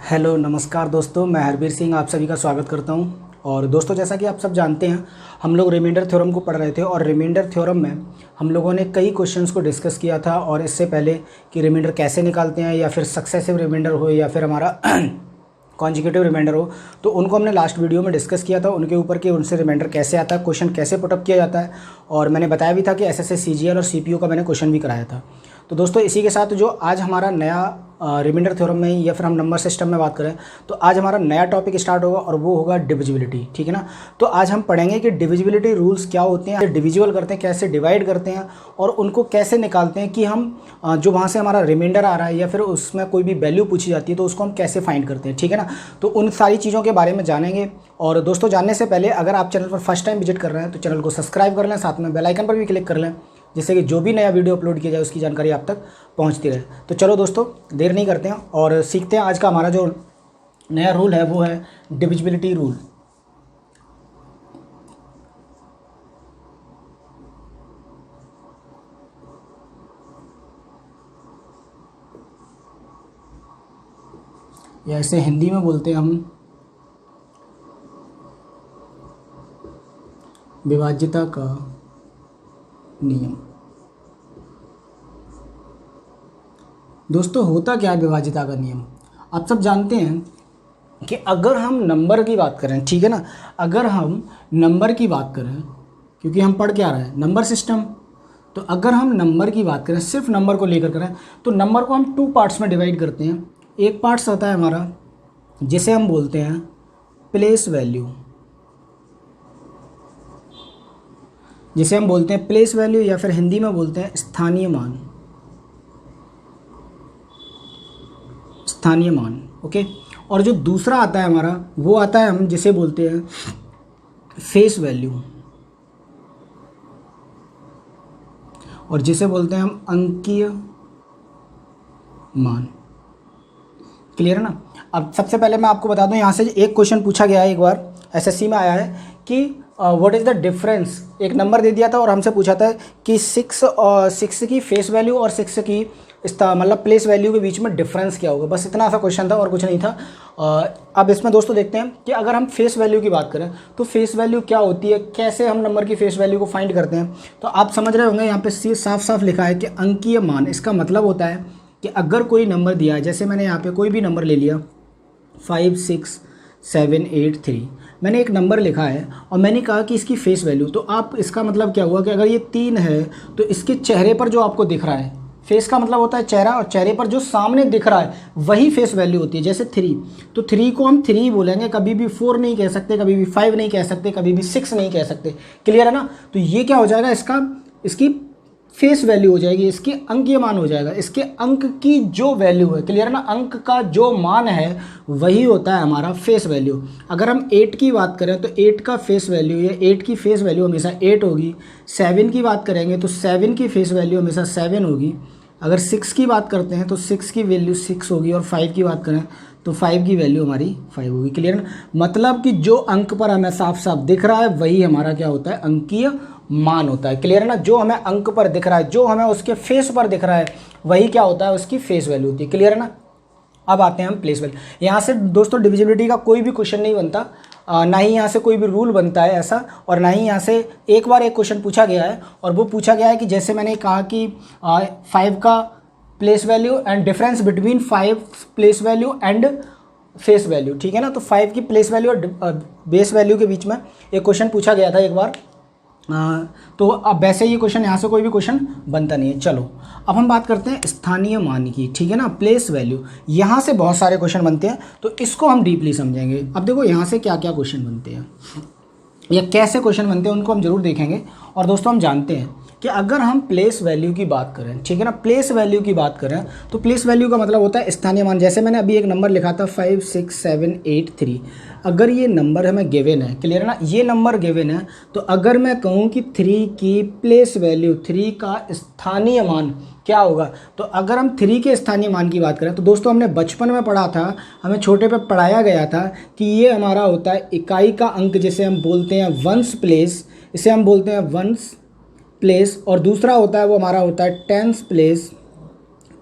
Hello नमस्कार दोस्तों, मैं हरबीर सिंह आप सभी का स्वागत करता हूं। और दोस्तों, जैसा कि आप सब जानते हैं, हम लोग रिमाइंडर थ्योरम को पढ़ रहे थे और रिमाइंडर थ्योरम में हम लोगों ने कई क्वेश्चंस को डिस्कस किया था। और इससे पहले कि रिमाइंडर कैसे निकालते हैं, या फिर सक्सेसिव रिमाइंडर हो या फिर हमारा कॉन्जिक्यूटिव रिमाइंडर हो, तो उनको हमने लास्ट वीडियो में डिस्कस किया था, उनके ऊपर कि उनसे रिमाइंडर कैसे आता है, क्वेश्चन कैसे पुटअप किया जाता है। और मैंने बताया भी था कि एसएससी सीजीएल और सीपीयू का मैंने क्वेश्चन भी कराया था। तो दोस्तों, इसी के साथ जो आज हमारा नया रिमाइंडर थ्योरम में या फिर हम नंबर सिस्टम में बात करें, तो आज हमारा नया टॉपिक स्टार्ट होगा और वो होगा डिविजिबिलिटी। ठीक है ना। तो आज हम पढ़ेंगे कि डिविजिबिलिटी रूल्स क्या होते हैं, डिविजिबल करते हैं, कैसे डिवाइड करते हैं और उनको कैसे निकालते हैं, कि हम जो वहाँ से हमारा रिमाइंडर आ रहा है या फिर उसमें कोई भी वैल्यू पूछी जाती है तो उसको हम कैसे फाइंड करते हैं। ठीक है ना। तो उन सारी चीज़ों के बारे में जानेंगे। और दोस्तों, जानने से पहले अगर आप चैनल पर फर्स्ट टाइम विजिट कर रहे हैं तो चैनल को सब्सक्राइब कर लें, साथ में बेल आइकन पर भी क्लिक कर लें, जिससे कि जो भी नया वीडियो अपलोड किया जाए उसकी जानकारी आप तक पहुंचती रहे। तो चलो दोस्तों, देर नहीं करते हैं और सीखते हैं। आज का हमारा जो नया रूल है वो है डिविजिबिलिटी रूल। या इसे हिंदी में बोलते हैं हम विभाज्यता का नियम। दोस्तों, होता क्या है विभाज्यता का नियम? आप सब जानते हैं कि अगर हम नंबर की बात करें, ठीक है ना, अगर हम नंबर की बात करें, क्योंकि हम पढ़ क्या रहे हैं, नंबर सिस्टम। तो अगर हम नंबर की बात करें, सिर्फ नंबर को लेकर करें, तो नंबर को हम टू पार्ट्स में डिवाइड करते हैं। एक पार्ट्स आता है हमारा जिसे हम बोलते हैं प्लेस वैल्यू, जिसे हम बोलते हैं प्लेस वैल्यू या फिर हिंदी में बोलते हैं स्थानीय मान। स्थानीय मान, ओके। और जो दूसरा आता है हमारा, वो आता है हम जिसे बोलते हैं फेस वैल्यू, और जिसे बोलते हैं हम अंकीय मान। क्लियर है ना। अब सबसे पहले मैं आपको बता दूं, यहाँ से एक क्वेश्चन पूछा गया है, एक बार एसएससी में आया है कि व्हाट इज़ द डिफरेंस। एक नंबर दे दिया था और हमसे पूछा था कि 6 की फेस वैल्यू और 6 की मतलब प्लेस वैल्यू के बीच में डिफरेंस क्या होगा। बस इतना सा क्वेश्चन था और कुछ नहीं था। अब इसमें दोस्तों देखते हैं कि अगर हम फेस वैल्यू की बात करें तो फेस वैल्यू क्या होती है, कैसे हम नंबर की फेस वैल्यू को फाइंड करते हैं। तो आप समझ रहे होंगे, यहाँ पे साफ साफ लिखा है कि अंकीय मान। इसका मतलब होता है कि अगर कोई नंबर दिया है, जैसे मैंने यहाँ पे कोई भी नंबर ले लिया 5 6 7 8 3, मैंने एक नंबर लिखा है और मैंने कहा कि इसकी फेस वैल्यू, तो आप इसका मतलब क्या हुआ कि अगर ये 3 है तो इसके चेहरे पर जो आपको दिख रहा है, फेस का मतलब होता है चेहरा, और चेहरे पर जो सामने दिख रहा है वही फेस वैल्यू होती है। जैसे 3, तो 3 को हम 3 बोलेंगे, कभी भी 4 नहीं कह सकते, कभी भी 5 नहीं कह सकते, कभी भी 6 नहीं कह सकते। क्लियर है ना। तो ये क्या हो जाएगा, इसकी फेस वैल्यू हो जाएगी, इसके अंकीय मान हो जाएगा, इसके अंक की जो वैल्यू है। क्लियर है ना। अंक का जो मान है वही होता है हमारा फेस वैल्यू। अगर हम 8 की बात करें तो 8 का फेस वैल्यू, या 8 की फेस वैल्यू हमेशा 8 होगी। 7 की बात करेंगे तो 7 की फेस वैल्यू हमेशा 7 होगी। अगर 6 की बात करते हैं तो 6 की वैल्यू 6 होगी, और 5 की बात करें तो 5 की वैल्यू हमारी 5 होगी। क्लियर ना। मतलब कि जो अंक पर हमें साफ साफ दिख रहा है वही हमारा क्या होता है, अंकीय मान होता है। क्लियर है ना। जो हमें अंक पर दिख रहा है, जो हमें उसके फेस पर दिख रहा है, वही क्या होता है, उसकी फेस वैल्यू होती है। क्लियर है ना। अब आते हैं हम प्लेस वैल्यू। यहाँ से दोस्तों डिविजिबिलिटी का कोई भी क्वेश्चन नहीं बनता, ना ही यहाँ से कोई भी रूल बनता है ऐसा, और ना ही यहाँ से एक बार एक क्वेश्चन पूछा गया है। और वो पूछा गया है कि जैसे मैंने कहा कि 5 का place value and difference between 5 place value and face value. ठीक है ना। तो 5 की प्लेस वैल्यू और बेस वैल्यू के बीच में एक क्वेश्चन पूछा गया था एक बार। तो अब वैसे ये क्वेश्चन यहाँ से कोई भी क्वेश्चन बनता नहीं है। चलो अब हम बात करते हैं स्थानीय मान की। ठीक है ना। प्लेस वैल्यू, यहाँ से बहुत सारे क्वेश्चन बनते हैं, तो इसको हम डीपली समझेंगे। अब देखो यहाँ से क्या क्या क्वेश्चन बनते हैं या कैसे क्वेश्चन बनते हैं, उनको हम जरूर देखेंगे। और दोस्तों, हम जानते हैं कि अगर हम प्लेस वैल्यू की बात करें, ठीक है ना, प्लेस वैल्यू की बात करें, तो प्लेस वैल्यू का मतलब होता है स्थानीय मान। जैसे मैंने अभी एक नंबर लिखा था 5 6 7 8 3। अगर ये नंबर हमें गिवन है, क्लियर है ना, ये नंबर गिवन है, तो अगर मैं कहूँ कि 3 की प्लेस वैल्यू, 3 का स्थानीय मान क्या होगा, तो अगर हम 3 के स्थानीय मान की बात करें तो दोस्तों हमने बचपन में पढ़ा था, हमें छोटे पे पढ़ाया गया था कि ये हमारा होता है इकाई का अंक, जिसे हम बोलते हैं वंस प्लेस, इसे हम बोलते हैं वंस प्लेस। और दूसरा होता है वो हमारा होता है टेंस प्लेस।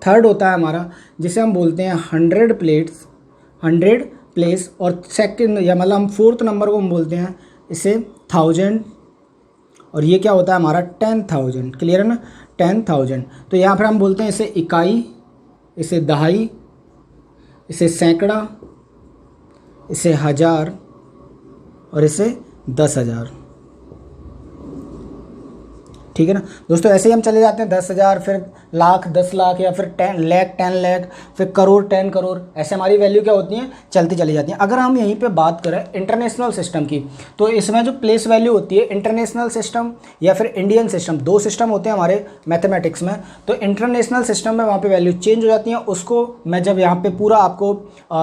थर्ड होता है हमारा जिसे हम बोलते हैं 100 प्लेट्स, 100 प्लेस, और सेकंड या मतलब हम फोर्थ नंबर को हम बोलते हैं इसे 1000, और ये क्या होता है हमारा 10,000। क्लियर है ना, 10,000। तो यहाँ पर हम बोलते हैं इसे इकाई, इसे दहाई, इसे सैकड़ा, इसे हज़ार और इसे 10,000। ठीक है ना दोस्तों, ऐसे ही हम चले जाते हैं 10,000, फिर लाख, 10 लाख, या फिर 10 लाख, 10 लाख, फिर करोड़, 10 करोड़, ऐसे हमारी वैल्यू क्या होती हैं, चलती चली जाती हैं। अगर हम यहीं पे बात करें इंटरनेशनल सिस्टम की, तो इसमें जो प्लेस वैल्यू होती है, इंटरनेशनल सिस्टम या फिर इंडियन सिस्टम, दो सिस्टम होते हैं हमारे मैथमेटिक्स में। तो इंटरनेशनल सिस्टम में वहाँ पर वैल्यू चेंज हो जाती हैं। उसको मैं जब यहाँ पर पूरा आपको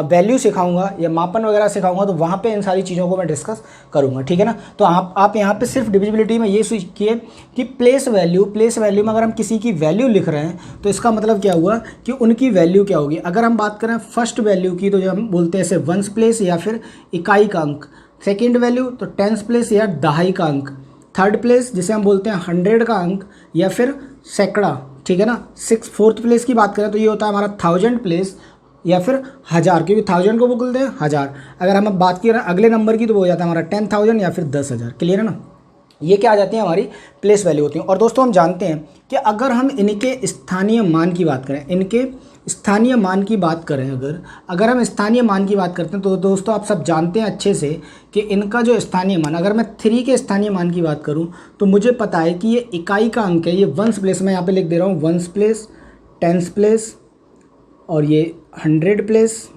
वैल्यू सिखाऊंगा या मापन वगैरह सिखाऊंगा, तो वहाँ पर इन सारी चीज़ों को मैं डिस्कस करूँगा। ठीक है ना, तो आप यहाँ पर सिर्फ डिविजिबिलिटी में ये सीखिए कि प्लेस वैल्यू में अगर हम किसी की वैल्यू लिख रहे हैं तो इसका मतलब क्या हुआ कि उनकी वैल्यू क्या होगी। अगर हम बात करें फर्स्ट वैल्यू की, तो जो हम बोलते हैं इसे वंस प्लेस या फिर इकाई का अंक। सेकंड वैल्यू तो टेंस प्लेस या दहाई का अंक। थर्ड प्लेस जिसे हम बोलते हैं 100 का अंक या फिर सैकड़ा। ठीक है ना, फोर्थ प्लेस की बात करें तो ये होता है हमारा 1000 प्लेस या फिर हज़ार, क्योंकि 1000 को बोलते हैं हज़ार। अगर हम बात करें अगले नंबर की, तो वो हो जाता है हमारा 10,000 या फिर 10,000। क्लियर है ना, ये क्या आ जाती है हमारी प्लेस वैल्यू होती है। और दोस्तों हम जानते हैं कि अगर हम इनके स्थानीय मान की बात करें, इनके स्थानीय मान की बात करें, अगर हम स्थानीय मान की बात करते हैं, तो दोस्तों आप सब जानते हैं अच्छे से कि इनका जो स्थानीय मान, अगर मैं 3 के स्थानीय मान की बात करूं, तो मुझे पता है कि ये इकाई का अंक है। ये वंस प्लेस, मैं यहाँ पे लिख दे रहा हूँ, वंस प्लेस, टेंस प्लेस, और ये 100 प्लेस,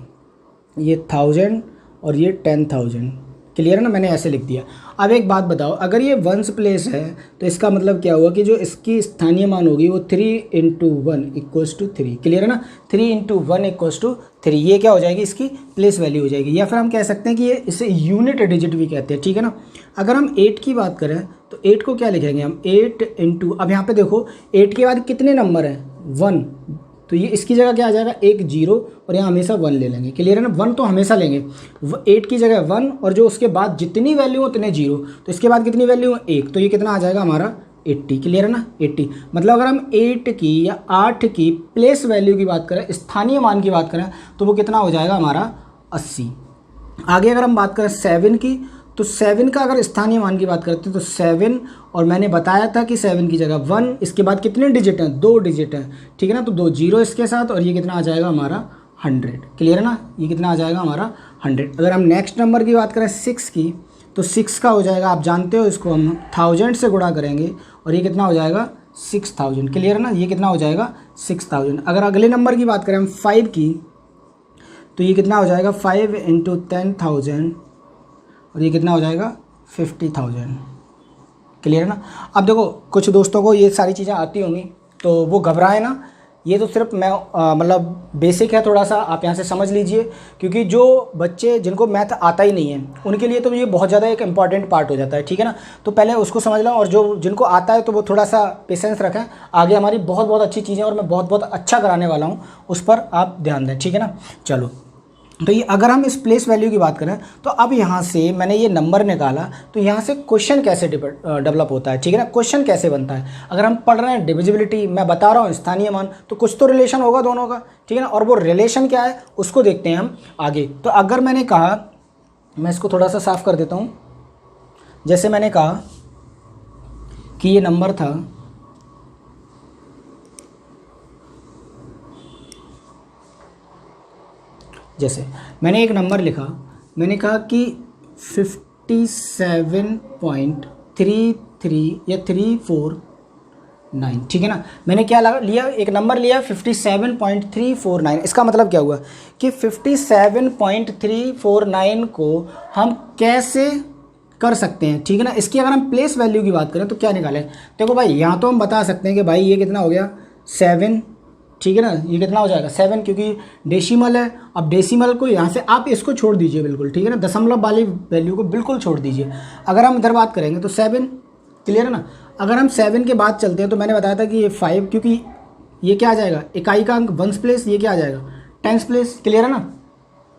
ये 1000 और ये 10,000। क्लियर है ना, मैंने ऐसे लिख दिया। अब एक बात बताओ, अगर ये वंस प्लेस है तो इसका मतलब क्या हुआ कि जो इसकी स्थानीय मान होगी वो 3 × 1 = 3। क्लियर है ना, 3 × 1 = 3। ये क्या हो जाएगी, इसकी प्लेस वैल्यू हो जाएगी। या फिर हम कह सकते हैं कि ये इसे यूनिट डिजिट भी कहते हैं। ठीक है ना, अगर हम 8 की बात करें तो 8 को क्या लिखेंगे हम, 8 × अब यहाँ पे देखो 8 के बाद कितने नंबर हैं, 1, तो ये इसकी जगह क्या आ जाएगा, एक 0, और यहाँ हमेशा 1 ले लेंगे। क्लियर है ना, 1 तो हमेशा लेंगे। 8 की जगह 1, और जो उसके बाद जितनी वैल्यू हो उतने 0, तो इसके बाद कितनी वैल्यू है, 1, तो ये कितना आ जाएगा हमारा 80। क्लियर है ना, 80। मतलब अगर हम 8 की या 8 की प्लेस वैल्यू की बात करें, स्थानीय मान की बात करें, तो वो कितना हो जाएगा हमारा 80। आगे अगर हम बात करें 7 की, तो 7 का अगर स्थानीय मान की बात करते हैं तो 7, और मैंने बताया था कि 7 की जगह 1, इसके बाद कितने डिजिट हैं, 2 डिजिट हैं। ठीक है ना, तो 2 0 इसके साथ, और ये कितना आ जाएगा हमारा 100। क्लियर है ना, ये कितना आ जाएगा हमारा 100। अगर हम नेक्स्ट नंबर की बात करें 6 की, तो 6 का हो जाएगा, आप जानते हो इसको हम 1000 से गुणा करेंगे, और ये कितना हो जाएगा 6000। क्लियर है ना, ये कितना हो जाएगा 6000। अगर अगले नंबर की बात करें हम 5 की, तो ये कितना हो जाएगा 5 × 10,000, और ये कितना हो जाएगा 50,000। क्लियर है ना। अब देखो कुछ दोस्तों को ये सारी चीज़ें आती होंगी, तो वो घबराए ना, ये तो सिर्फ मैं मतलब बेसिक है, थोड़ा सा आप यहाँ से समझ लीजिए, क्योंकि जो बच्चे जिनको मैथ आता ही नहीं है उनके लिए तो ये बहुत ज़्यादा एक इंपॉर्टेंट पार्ट हो जाता है। ठीक है ना, तो पहले उसको समझ लो, और जो जिनको आता है तो वो थोड़ा सा पेशेंस रखें। आगे हमारी बहुत बहुत अच्छी चीज़ें और मैं बहुत बहुत अच्छा कराने वाला हूँ, उस पर आप ध्यान दें। ठीक है ना, चलो, तो ये अगर हम इस प्लेस वैल्यू की बात करें, तो अब यहाँ से मैंने ये नंबर निकाला, तो यहाँ से क्वेश्चन कैसे डेवलप होता है। ठीक है ना, क्वेश्चन कैसे बनता है। अगर हम पढ़ रहे हैं डिविजिबिलिटी, मैं बता रहा हूँ स्थानीय मान, तो कुछ तो रिलेशन होगा दोनों का। ठीक है ना, और वो रिलेशन क्या है उसको देखते हैं हम आगे। तो अगर मैंने कहा, मैं इसको थोड़ा सा साफ कर देता हूँ, जैसे मैंने कहा कि ये नंबर था, जैसे मैंने एक नंबर लिखा, मैंने कहा कि 57.33 या 349। ठीक है ना, मैंने क्या लिया, एक नंबर लिया 57.349। इसका मतलब क्या हुआ कि 57.349 को हम कैसे कर सकते हैं। ठीक है ना, इसकी अगर हम प्लेस वैल्यू की बात करें तो क्या निकालें। देखो भाई, यहाँ तो हम बता सकते हैं कि भाई ये कितना हो गया 7। ठीक है ना, ये कितना हो जाएगा 7, क्योंकि डेसिमल है। अब डेसिमल को यहाँ से आप इसको छोड़ दीजिए बिल्कुल। ठीक है ना, दशमलव वाली वैल्यू को बिल्कुल छोड़ दीजिए। अगर हम इधर बात करेंगे तो 7। क्लियर है ना, अगर हम 7 के बाद चलते हैं तो मैंने बताया था कि ये 5, क्योंकि ये क्या आ जाएगा इकाई का अंक वंस प्लेस, ये क्या आ जाएगा टेंस प्लेस। क्लियर है ना,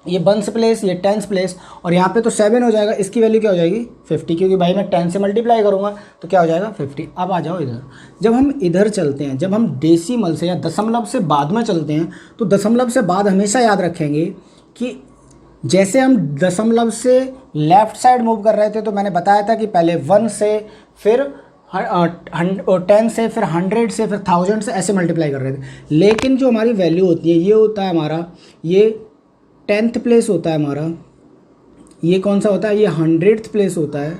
ये वंस प्लेस, ये टेंस प्लेस, और यहाँ पे तो 7 हो जाएगा, इसकी वैल्यू क्या हो जाएगी 50, क्योंकि भाई मैं 10 से मल्टीप्लाई करूँगा तो क्या हो जाएगा 50। अब आ जाओ इधर, जब हम इधर चलते हैं, जब हम डेसिमल से या दशमलव से बाद में चलते हैं, तो दशमलव से बाद हमेशा याद रखेंगे कि जैसे हम दशमलव से लेफ़्ट साइड मूव कर रहे थे तो मैंने बताया था कि पहले 1 से, फिर 10 से, फिर 100 से, फिर 1000 से, ऐसे मल्टीप्लाई कर रहे थे। लेकिन जो हमारी वैल्यू होती है ये होता है हमारा, ये 10th प्लेस होता है हमारा, ये कौन सा होता है, ये 100th प्लेस होता है,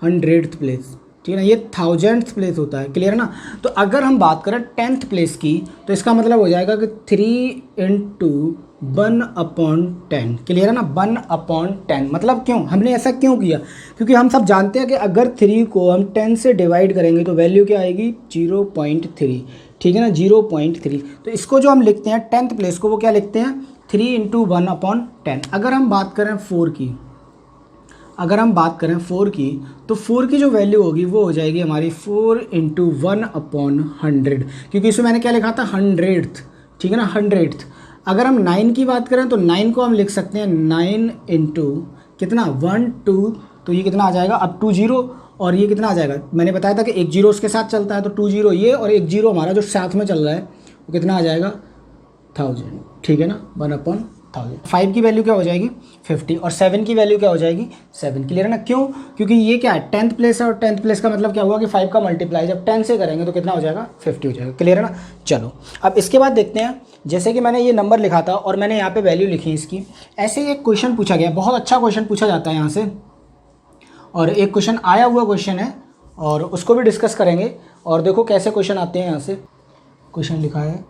100th प्लेस, ठीक है ना, ये 1000th प्लेस होता है। क्लियर है ना। तो अगर हम बात करें 10th प्लेस की तो इसका मतलब हो जाएगा कि 3 इंटू 1/10। क्लियर है ना, 1/10। मतलब क्यों हमने ऐसा क्यों किया, क्योंकि हम सब जानते हैं कि अगर 3 को हम 10 से डिवाइड करेंगे तो वैल्यू क्या आएगी, 0.3। ठीक है ना, 0.3। तो इसको जो हम लिखते हैं 10th प्लेस को, वो क्या लिखते हैं, 3 इंटू 1/10। अगर हम बात करें 4 की, अगर हम बात करें 4 की, तो 4 की जो वैल्यू होगी वो हो जाएगी हमारी 4 इंटू 1/100, क्योंकि इसमें मैंने क्या लिखा था, 100th। ठीक है ना, 100th। अगर हम 9 की बात करें तो 9 को हम लिख सकते हैं 9 इंटू कितना, 1 2, तो ये कितना आ जाएगा, अब 2 0, और ये कितना आ जाएगा, मैंने बताया था कि एक जीरो उसके साथ चलता है, तो 2 0 ये, और एक जीरो हमारा जो साथ में चल रहा है वो कितना आ जाएगा, 1000। ठीक है ना, 1/1000। 5 की वैल्यू क्या हो जाएगी, 50, और 7 की वैल्यू क्या हो जाएगी, 7। क्लियर है ना। क्यों, क्योंकि ये क्या है, 10th प्लेस है, और 10th प्लेस का मतलब क्या हुआ कि 5 का मल्टीप्लाई जब 10 से करेंगे तो कितना हो जाएगा, 50 हो जाएगा। क्लियर है ना। चलो अब इसके बाद देखते हैं, जैसे कि मैंने ये नंबर लिखा था और मैंने यहाँ पे वैल्यू लिखी इसकी, ऐसे ही एक क्वेश्चन पूछा गया, बहुत अच्छा क्वेश्चन पूछा जाता है यहाँ से, और एक क्वेश्चन आया हुआ क्वेश्चन है और उसको भी डिस्कस करेंगे। और देखो कैसे क्वेश्चन आते हैं यहाँ से। क्वेश्चन लिखा है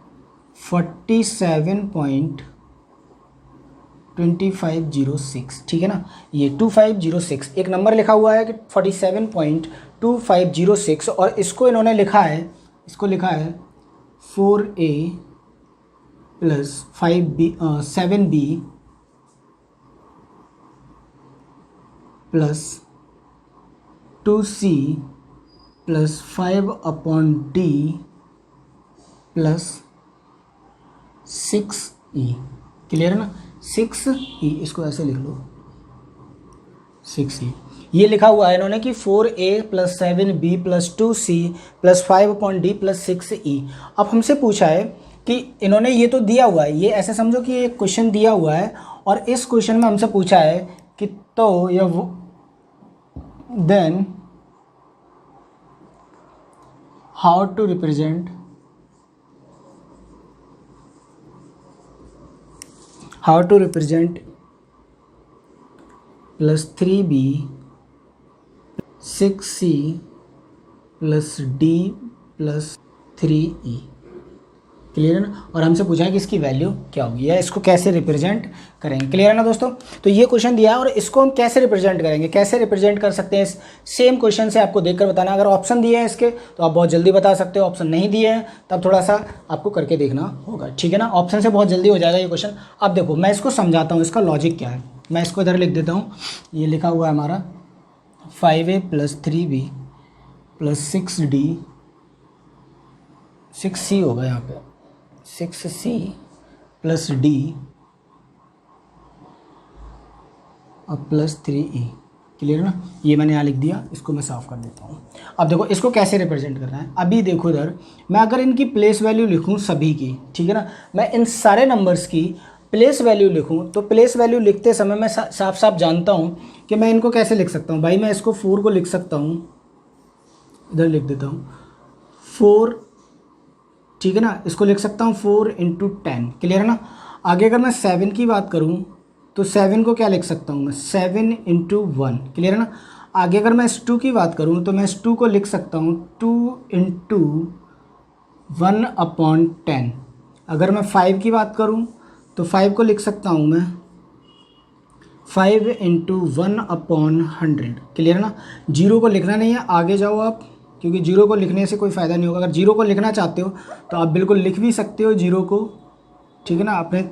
47.2506। ठीक है ना, ये 2506 एक नंबर लिखा हुआ है कि 47.2506, और इसको इन्होंने लिखा है, इसको लिखा है 4a plus 7b plus 2c plus 5/d plus 6e। Clear है ना, 6e, इसको ऐसे लिख लो 6e। ये लिखा हुआ है इन्होंने कि 4a plus 7b plus 2c plus 5/d plus 6e। अब हमसे पूछा है कि इन्होंने ये तो दिया हुआ है, ये ऐसे समझो कि ये क्वेश्चन दिया हुआ है, और इस क्वेश्चन में हमसे पूछा है कि तो यह then how to represent plus 3b 6c plus d plus 3e। Clear है ना। और हमसे पूछा है कि इसकी वैल्यू क्या होगी या इसको कैसे रिप्रेजेंट करेंगे। क्लियर है ना दोस्तों। तो ये क्वेश्चन दिया है और इसको हम कैसे रिप्रेजेंट करेंगे, कैसे रिप्रेजेंट कर सकते हैं, सेम क्वेश्चन से आपको देखकर बताना। अगर ऑप्शन दिए हैं इसके तो आप बहुत जल्दी बता सकते हो, ऑप्शन नहीं दिए हैं तब थोड़ा सा आपको करके देखना होगा। ठीक है ना, ऑप्शन से बहुत जल्दी हो जाएगा ये क्वेश्चन। अब देखो मैं इसको समझाता हूँ, इसका लॉजिक क्या है। मैं इसको इधर लिख देता हूँ। ये लिखा हुआ है हमारा 5a plus 3b plus 6d 6c होगा यहाँ पे 6c प्लस d और प्लस 3e। क्लियर ना। ये मैंने यहाँ लिख दिया, इसको मैं साफ कर देता हूँ। अब देखो इसको कैसे रिप्रेजेंट करना है। अभी देखो इधर मैं अगर इनकी प्लेस वैल्यू लिखूँ सभी की, ठीक है ना, मैं इन सारे नंबर्स की प्लेस वैल्यू लिखूँ तो प्लेस वैल्यू लिखते समय मैं साफ साफ जानता हूँ कि मैं इनको कैसे लिख सकता हूँ। भाई मैं इसको 4 को लिख सकता हूँ, इधर लिख देता हूँ 4, ठीक है ना, इसको लिख सकता हूँ 4 इंटू 10। क्लियर है ना। आगे अगर मैं 7 की बात करूँ तो 7 को क्या लिख सकता हूँ मैं 7 इंटू 1। क्लियर है ना। आगे अगर मैं इस 2 की बात करूँ तो मैं इस 2 को लिख सकता हूँ 2 इंटू 1/10। अगर मैं 5 की बात करूँ तो 5 को लिख सकता हूँ मैं 5 इंटू 1/100। क्लियर है ना। जीरो को लिखना नहीं है, आगे जाओ आप, क्योंकि जीरो को लिखने से कोई फ़ायदा नहीं होगा। अगर जीरो को लिखना चाहते हो तो आप बिल्कुल लिख भी सकते हो जीरो को, ठीक है ना, अपने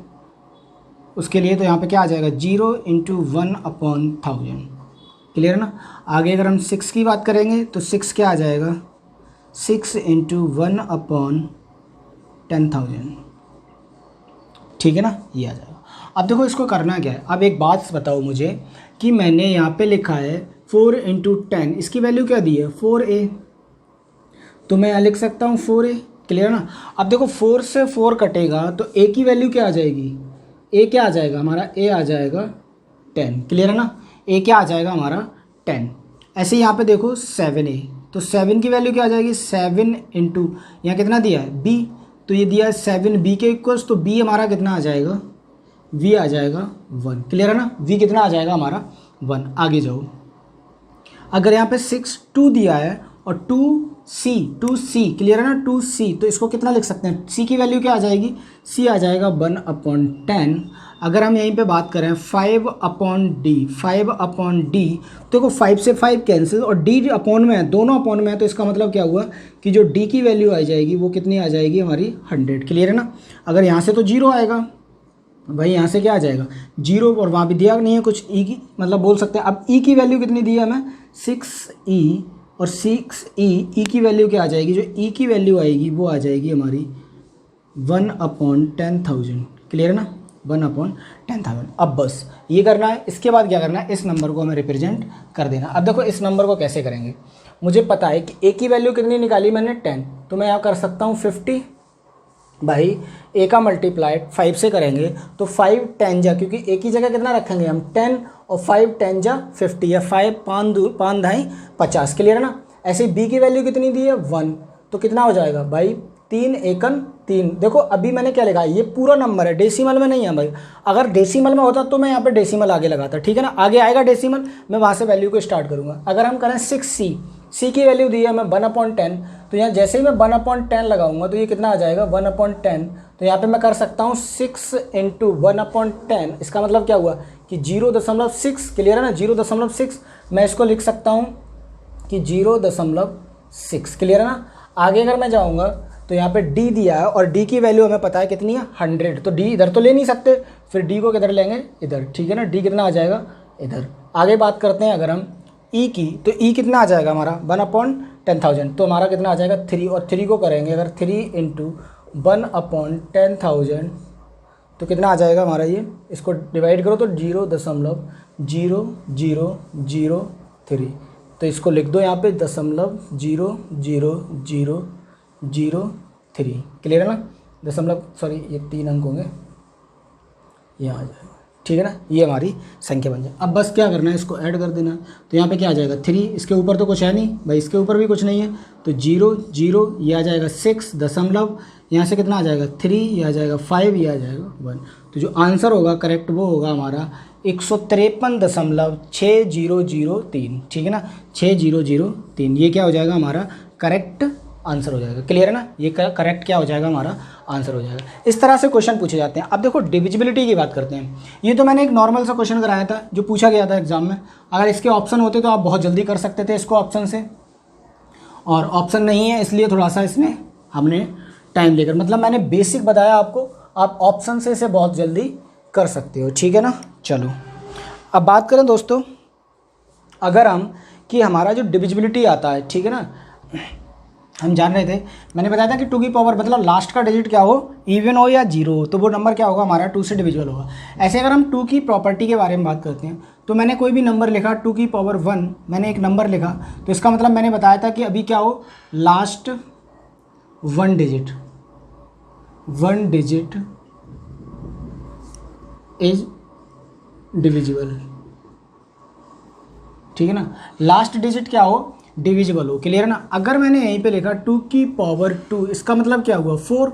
उसके लिए। तो यहाँ पे क्या आ जाएगा 0 इंटू 1/1000। क्लियर है ना। आगे अगर हम 6 की बात करेंगे तो 6 क्या आ जाएगा 6 इंटू 1/10,000। ठीक है ना, ये आ जाएगा। अब देखो इसको करना क्या है। अब एक बात बताओ मुझे कि मैंने यहाँ पे लिखा है 4 इंटू 10, इसकी वैल्यू क्या दी है 4a, तो मैं यहाँ लिख सकता हूँ 4a। क्लियर ना। अब देखो 4 से 4 कटेगा तो a की वैल्यू क्या आ जाएगी, a क्या आ जाएगा हमारा, a आ जाएगा 10। क्लियर है ना, ए क्या आ जाएगा हमारा 10। ऐसे यहाँ पे देखो 7a, तो 7 की वैल्यू क्या आ जाएगी 7 इंटू यहाँ कितना दिया है b, तो ये दिया है 7b के इक्वल्स, तो b हमारा कितना आ जाएगा v आ जाएगा 1। क्लियर है ना, v कितना आ जाएगा हमारा 1। आगे जाओ, अगर यहाँ पे 6 2 दिया है और 2c क्लियर है ना 2c, तो इसको कितना लिख सकते हैं, c की वैल्यू क्या आ जाएगी, c आ जाएगा 1/10। अगर हम यहीं पे बात करें 5/d, 5/d, तो देखो 5 से 5 कैंसिल और d अपॉन में है, दोनों अपॉन में है, तो इसका मतलब क्या हुआ कि जो d की वैल्यू आ जाएगी वो कितनी आ जाएगी हमारी 100। क्लियर है ना, अगर यहाँ से तो 0 आएगा भाई, यहाँ से क्या आ जाएगा 0, और वहाँ भी दिया नहीं है कुछ e की, मतलब बोल सकते हैं। अब e की वैल्यू कितनी दी है हमें 6e, और 6e की वैल्यू क्या आ जाएगी, जो e की वैल्यू आएगी वो आ जाएगी हमारी 1/10,000। क्लियर है ना, 1/10,000। अब बस ये करना है, इसके बाद क्या करना है, इस नंबर को हमें रिप्रेजेंट कर देना। अब देखो इस नंबर को कैसे करेंगे, मुझे पता है कि a की वैल्यू कितनी निकाली मैंने 10, तो मैं यहाँ कर सकता हूँ 50 भाई, a का मल्टीप्लाइड 5 से करेंगे तो 5 10 जा, क्योंकि a की जगह कितना रखेंगे हम 10, और 5 10 जा 50, या 5 5 ढाई 50। क्लियर है ना, ऐसे b की वैल्यू कितनी दी है 1, तो कितना हो जाएगा भाई 3 एकन 3। देखो अभी मैंने क्या लिखा है, ये पूरा नंबर है, डेसिमल में नहीं है भाई। अगर डेसिमल में होता तो मैं यहाँ पे डेसिमल आगे लगाता, ठीक है ना, आगे आएगा डेसिमल, मैं वहाँ से वैल्यू को स्टार्ट करूँगा। अगर हम करें 6c की वैल्यू दी है मैं 1/10, तो यहाँ जैसे ही मैं 1/10 लगाऊंगा तो ये कितना आ जाएगा 1/10। तो यहाँ पे मैं कर सकता हूँ 6 इंटू 1/10, इसका मतलब क्या हुआ कि 0.6। क्लियर है ना, 0.6 मैं इसको लिख सकता हूँ कि 0.6। क्लियर है ना, आगे अगर मैं जाऊँगा तो यहाँ पे d दिया है, और d की वैल्यू हमें पता है कितनी है 100, तो d इधर तो ले नहीं सकते, फिर d को किधर लेंगे इधर, ठीक है ना, d कितना आ जाएगा इधर। आगे बात करते हैं अगर हम e की, तो e कितना आ जाएगा हमारा 1/10,000, तो हमारा कितना आ जाएगा 3, और 3 को करेंगे अगर 3 इंटू 1/10,000, तो कितना आ जाएगा हमारा, ये इसको डिवाइड करो तो 0.0003, तो इसको लिख दो यहाँ पे 0.0003। क्लियर है ना, सॉरी ये 3 अंक होंगे, यहाँ आ जाएगा, ठीक है ना, ये हमारी संख्या बन जाए। अब बस क्या करना है, इसको ऐड कर देना, तो यहाँ पे क्या आ जाएगा 3, इसके ऊपर तो कुछ है नहीं भाई, इसके ऊपर भी कुछ नहीं है, तो 0 0, ये आ जाएगा 6 दशमलव, यहाँ से कितना आ जाएगा 3, ये आ जाएगा 5, ये आ जाएगा 1, तो जो आंसर होगा करेक्ट वो होगा हमारा 153.6003। ठीक है ना, 6003, ये क्या हो जाएगा हमारा करेक्ट आंसर हो जाएगा। क्लियर है ना, ये करेक्ट क्या हो जाएगा हमारा आंसर हो जाएगा। इस तरह से क्वेश्चन पूछे जाते हैं। अब देखो डिविजिबिलिटी की बात करते हैं। ये तो मैंने एक नॉर्मल सा क्वेश्चन कराया था जो पूछा गया था एग्जाम में। अगर इसके ऑप्शन होते तो आप बहुत जल्दी कर सकते थे इसको ऑप्शन से, और ऑप्शन नहीं है इसलिए थोड़ा सा इसमें हमने टाइम लेकर, मतलब मैंने बेसिक बताया आपको, आप ऑप्शन से इसे बहुत जल्दी कर सकते हो। ठीक है ना, चलो अब बात करें दोस्तों, अगर हम कि हमारा जो डिविजिबिलिटी आता है, ठीक है ना, हम जान रहे थे, मैंने बताया था कि 2 की पावर मतलब लास्ट का डिजिट क्या हो, इवन हो या जीरो हो, तो वो नंबर क्या होगा हमारा 2 से डिविजिबल होगा। ऐसे अगर हम 2 की प्रॉपर्टी के बारे में बात करते हैं, तो मैंने कोई भी नंबर लिखा 2 की पावर 1, मैंने एक नंबर लिखा, तो इसका मतलब मैंने बताया था कि अभी क्या हो, लास्ट 1 डिजिट इज डिविजिबल। ठीक है ना, लास्ट डिजिट क्या हो, डिविजिबल हो। क्लियर है ना। अगर मैंने यहीं पे लिखा 2 की पावर 2, इसका मतलब क्या हुआ 4।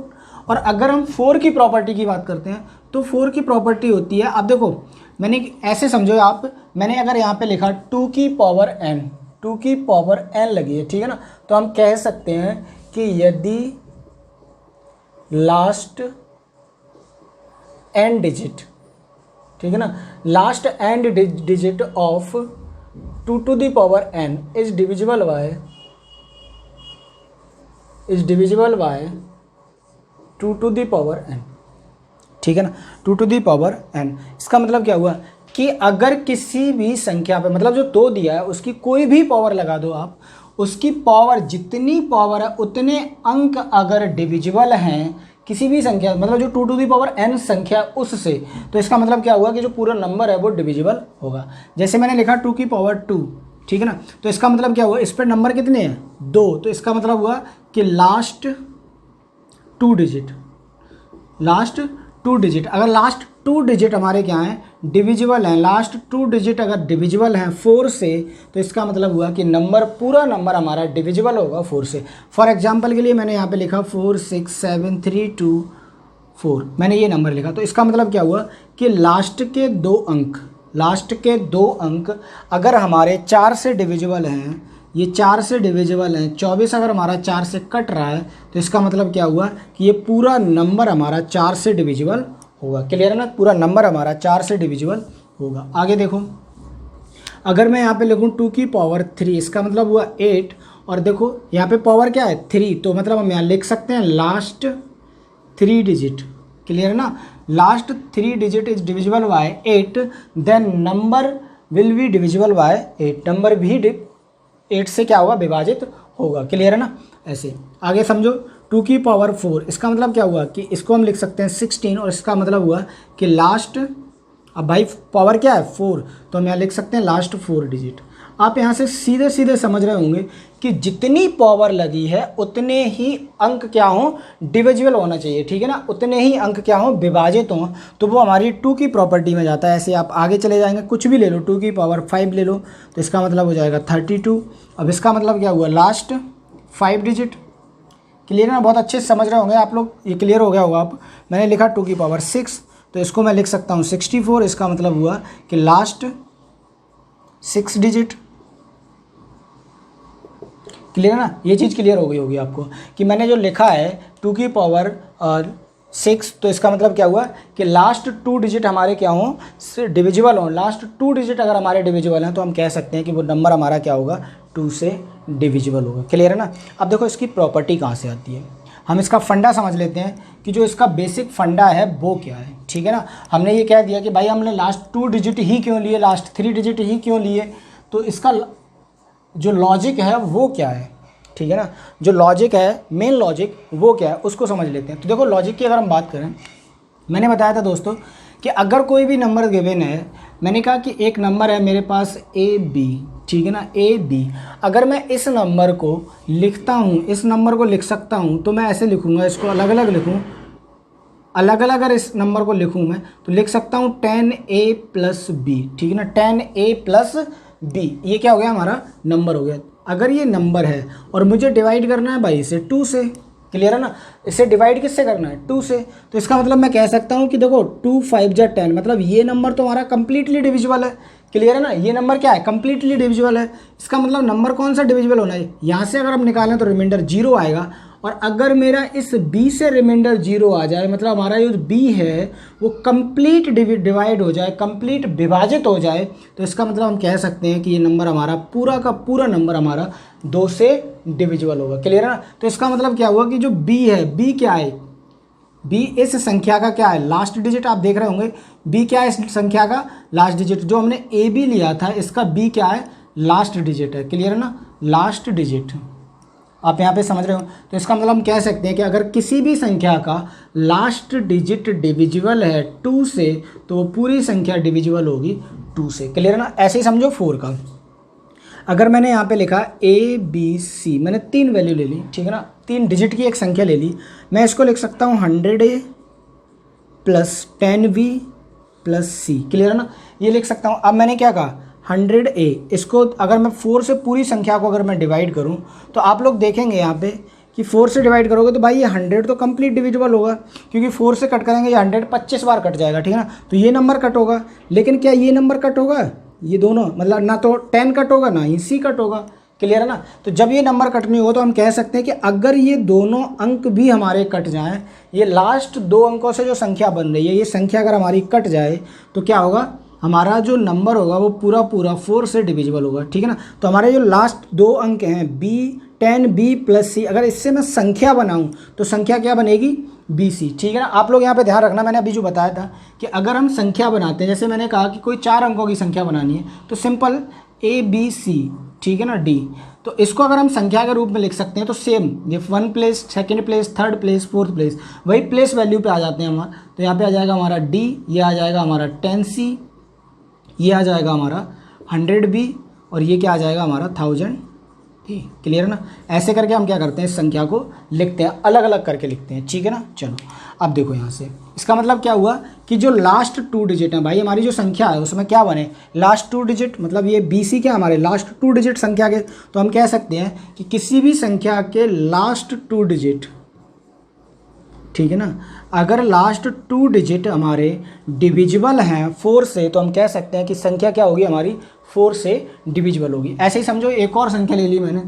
और अगर हम 4 की प्रॉपर्टी की बात करते हैं तो 4 की प्रॉपर्टी होती है, अब देखो मैंने ऐसे समझो आप, मैंने अगर यहाँ पे लिखा 2 की पावर n, 2 की पावर n लगी है, ठीक है ना, तो हम कह सकते हैं कि यदि लास्ट n डिजिट, ठीक है ना, last n digit of 2 to the power n is divisible by 2 to the power n। ठीक है ना, 2 to the power n, इसका मतलब क्या हुआ कि अगर किसी भी संख्या पे, मतलब जो 2 दिया है उसकी कोई भी पावर लगा दो आप, उसकी पावर जितनी पावर है उतने अंक अगर डिविजिबल हैं किसी भी संख्या, मतलब जो 2 to the power n संख्या उससे, तो इसका मतलब क्या हुआ कि जो पूरा नंबर है वो डिविजिबल होगा। जैसे मैंने लिखा 2 की पावर 2, ठीक है ना, तो इसका मतलब क्या हुआ, इस पर नंबर कितने हैं 2, तो इसका मतलब हुआ कि लास्ट 2 2 डिजिट, अगर लास्ट 2 डिजिट हमारे क्या हैं, डिविजिबल हैं, लास्ट 2 डिजिट अगर डिविजिबल हैं 4 से, तो इसका मतलब हुआ कि नंबर, पूरा नंबर हमारा डिविजिबल होगा 4 से। फॉर एग्जांपल के लिए मैंने यहाँ पे लिखा 4 6 7 3 2 4, मैंने ये नंबर लिखा, तो इसका मतलब क्या हुआ कि लास्ट के 2 अंक अगर हमारे 4 से डिविजिबल हैं, ये 4 से डिविजिबल हैं, 24 अगर हमारा 4 से कट रहा है, तो इसका मतलब क्या हुआ कि ये पूरा नंबर हमारा 4 से डिविजिबल होगा। क्लियर है ना, पूरा नंबर हमारा 4 से डिविजिबल होगा। आगे देखो, अगर मैं यहाँ पे लिखूँ 2 की पावर 3, इसका मतलब हुआ 8, और देखो यहाँ पे पावर क्या है 3, तो मतलब हम यहाँ लिख सकते हैं लास्ट 3 डिजिट। क्लियर है ना, last 3 digit is divisible by 8, then number will be divisible by 8, number भी 8 से क्या होगा, विभाजित होगा। क्लियर है ना, ऐसे। आगे समझो 2 की पावर 4, इसका मतलब क्या हुआ कि इसको हम लिख सकते हैं 16, और इसका मतलब हुआ कि लास्ट, अब भाई पावर क्या है 4, तो हम यहाँ लिख सकते हैं लास्ट 4 डिजिट। आप यहाँ से सीधे सीधे समझ रहे होंगे कि जितनी पावर लगी है उतने ही अंक क्या हों, डिविजिबल होना चाहिए। ठीक है ना, उतने ही अंक क्या हों, विभाजित हों, तो वो हमारी 2 की प्रॉपर्टी में जाता है। ऐसे आप आगे चले जाएंगे, कुछ भी ले लो, 2 की पावर 5 ले लो, तो इसका मतलब हो जाएगा 32। अब इसका मतलब क्या हुआ, लास्ट 5 डिजिट। क्लियर है ना, बहुत अच्छे से समझ रहे होंगे आप लोग, ये क्लियर हो गया होगा। आप, मैंने लिखा 2 की पावर 6, तो इसको मैं लिख सकता हूँ 64, इसका मतलब हुआ कि लास्ट 6 डिजिट। क्लियर है ना, ये चीज़ क्लियर हो गई होगी आपको कि मैंने जो लिखा है 2 की पावर 6, तो इसका मतलब क्या हुआ कि लास्ट 2 डिजिट हमारे क्या हों, डिविजिबल हों। लास्ट 2 डिजिट अगर हमारे डिविजिबल हैं, तो हम कह सकते हैं कि वो नंबर हमारा क्या होगा, 2 से डिविजिबल होगा। क्लियर है ना। अब देखो इसकी प्रॉपर्टी कहाँ से आती है, हम इसका फंडा समझ लेते हैं कि जो इसका बेसिक फंडा है वो क्या है। ठीक है ना, हमने ये कह दिया कि भाई हमने लास्ट 2 डिजिट ही क्यों लिए, लास्ट 3 डिजिट ही क्यों लिए, तो इसका जो लॉजिक है वो क्या है। ठीक है ना, जो लॉजिक है, मेन लॉजिक वो क्या है, उसको समझ लेते हैं। तो देखो लॉजिक की अगर हम बात करें, मैंने बताया था दोस्तों कि अगर कोई भी नंबर गिवन है, मैंने कहा कि एक नंबर है मेरे पास AB, ठीक है ना, AB, अगर मैं इस नंबर को लिखता हूँ, इस नंबर को लिख सकता हूँ, तो मैं ऐसे लिखूँगा, इसको अलग अलग लिखूँ, अलग अलग अगर इस नंबर को लिखूँ मैं, तो लिख सकता हूँ 10A + B। ठीक है ना, 10A + B, ये क्या हो गया, हमारा नंबर हो गया। अगर ये नंबर है और मुझे डिवाइड करना है भाई इसे 2 से, क्लियर है ना, इसे डिवाइड किससे करना है, 2 से, तो इसका मतलब मैं कह सकता हूँ कि देखो 2 5 जा 10, मतलब ये नंबर तो हमारा कंप्लीटली डिविजिबल है। क्लियर है ना, ये नंबर क्या है, कंप्लीटली डिविजिबल है। इसका मतलब नंबर कौन सा डिविजिबल होना है, यहाँ से अगर हम निकालें तो रिमाइंडर 0 आएगा, और अगर मेरा इस B से रिमाइंडर 0 आ जाए, मतलब हमारा जो B है वो कंप्लीट डिवाइड हो जाए, कंप्लीट विभाजित हो जाए, तो इसका मतलब हम कह सकते हैं कि ये नंबर हमारा पूरा का पूरा नंबर हमारा 2 से डिविजिबल होगा। क्लियर है ना, तो इसका मतलब क्या हुआ कि जो B है, B क्या है, B इस संख्या का क्या है, लास्ट डिजिट। आप देख रहे होंगे B क्या है इस संख्या का, लास्ट डिजिट। जो हमने AB लिया था, इसका B क्या है, लास्ट डिजिट है। क्लियर है ना, लास्ट डिजिट, आप यहाँ पे समझ रहे हो। तो इसका मतलब हम कह सकते हैं कि अगर किसी भी संख्या का लास्ट डिजिट डिविजिबल है 2 से, तो वो पूरी संख्या डिविजिबल होगी 2 से। क्लियर है ना, ऐसे ही समझो 4 का। अगर मैंने यहाँ पे लिखा ABC, मैंने 3 वैल्यू ले ली, ठीक है ना, 3 डिजिट की एक संख्या ले ली, मैं इसको लिख सकता हूँ 100A + 10B + C। क्लियर है ना, ये लिख सकता हूँ। अब मैंने क्या कहा, 100A, इसको अगर मैं 4 से पूरी संख्या को अगर मैं डिवाइड करूं, तो आप लोग देखेंगे यहाँ पे कि 4 से डिवाइड करोगे तो भाई ये 100 तो कंप्लीट डिविजिबल होगा, क्योंकि 4 से कट करेंगे ये 100 25 बार कट जाएगा। ठीक है ना, तो ये नंबर कट होगा, लेकिन क्या ये नंबर कट होगा, ये दोनों, मतलब ना तो 10 कट होगा ना ही C कट होगा। क्लियर है ना, तो जब ये नंबर कट नहीं हो तो हम कह सकते हैं कि अगर ये दोनों अंक भी हमारे कट जाएँ, ये लास्ट 2 अंकों से जो संख्या बन रही है, ये संख्या अगर हमारी कट जाए, तो क्या होगा, हमारा जो नंबर होगा वो पूरा पूरा 4 से डिविजिबल होगा। ठीक है ना, तो हमारे जो लास्ट 2 अंक हैं B10B + C, अगर इससे मैं संख्या बनाऊं तो संख्या क्या बनेगी, BC। ठीक है ना, आप लोग यहाँ पे ध्यान रखना, मैंने अभी जो बताया था कि अगर हम संख्या बनाते हैं, जैसे मैंने कहा कि कोई 4 अंकों की संख्या बनानी है, तो सिंपल ABC, ठीक है ना, D, तो इसको अगर हम संख्या के रूप में लिख सकते हैं, तो सेम ये 1 place, 2nd place, 3rd place, 4th place, वही प्लेस वैल्यू पे आ जाते हैं हमारा। तो यहाँ पे आ जाएगा हमारा D, ये आ जाएगा हमारा 10C, ये आ जाएगा हमारा 100B, और ये क्या आ जाएगा हमारा 1000। ठीक, क्लियर है ना, ऐसे करके हम क्या करते हैं, इस संख्या को लिखते हैं, अलग अलग करके लिखते हैं। ठीक है ना, चलो अब देखो यहाँ से इसका मतलब क्या हुआ कि जो लास्ट 2 डिजिट हैं भाई हमारी जो संख्या है उसमें क्या बने, लास्ट 2 डिजिट, मतलब ये BC क्या हमारे लास्ट 2 डिजिट संख्या के। तो हम कह सकते हैं कि किसी भी संख्या के लास्ट 2 डिजिट, ठीक है ना, अगर लास्ट 2 डिजिट हमारे डिविजिबल हैं 4 से, तो हम कह सकते हैं कि संख्या क्या होगी हमारी 4 से डिविजिबल होगी। ऐसे ही समझो एक और संख्या ले ली मैंने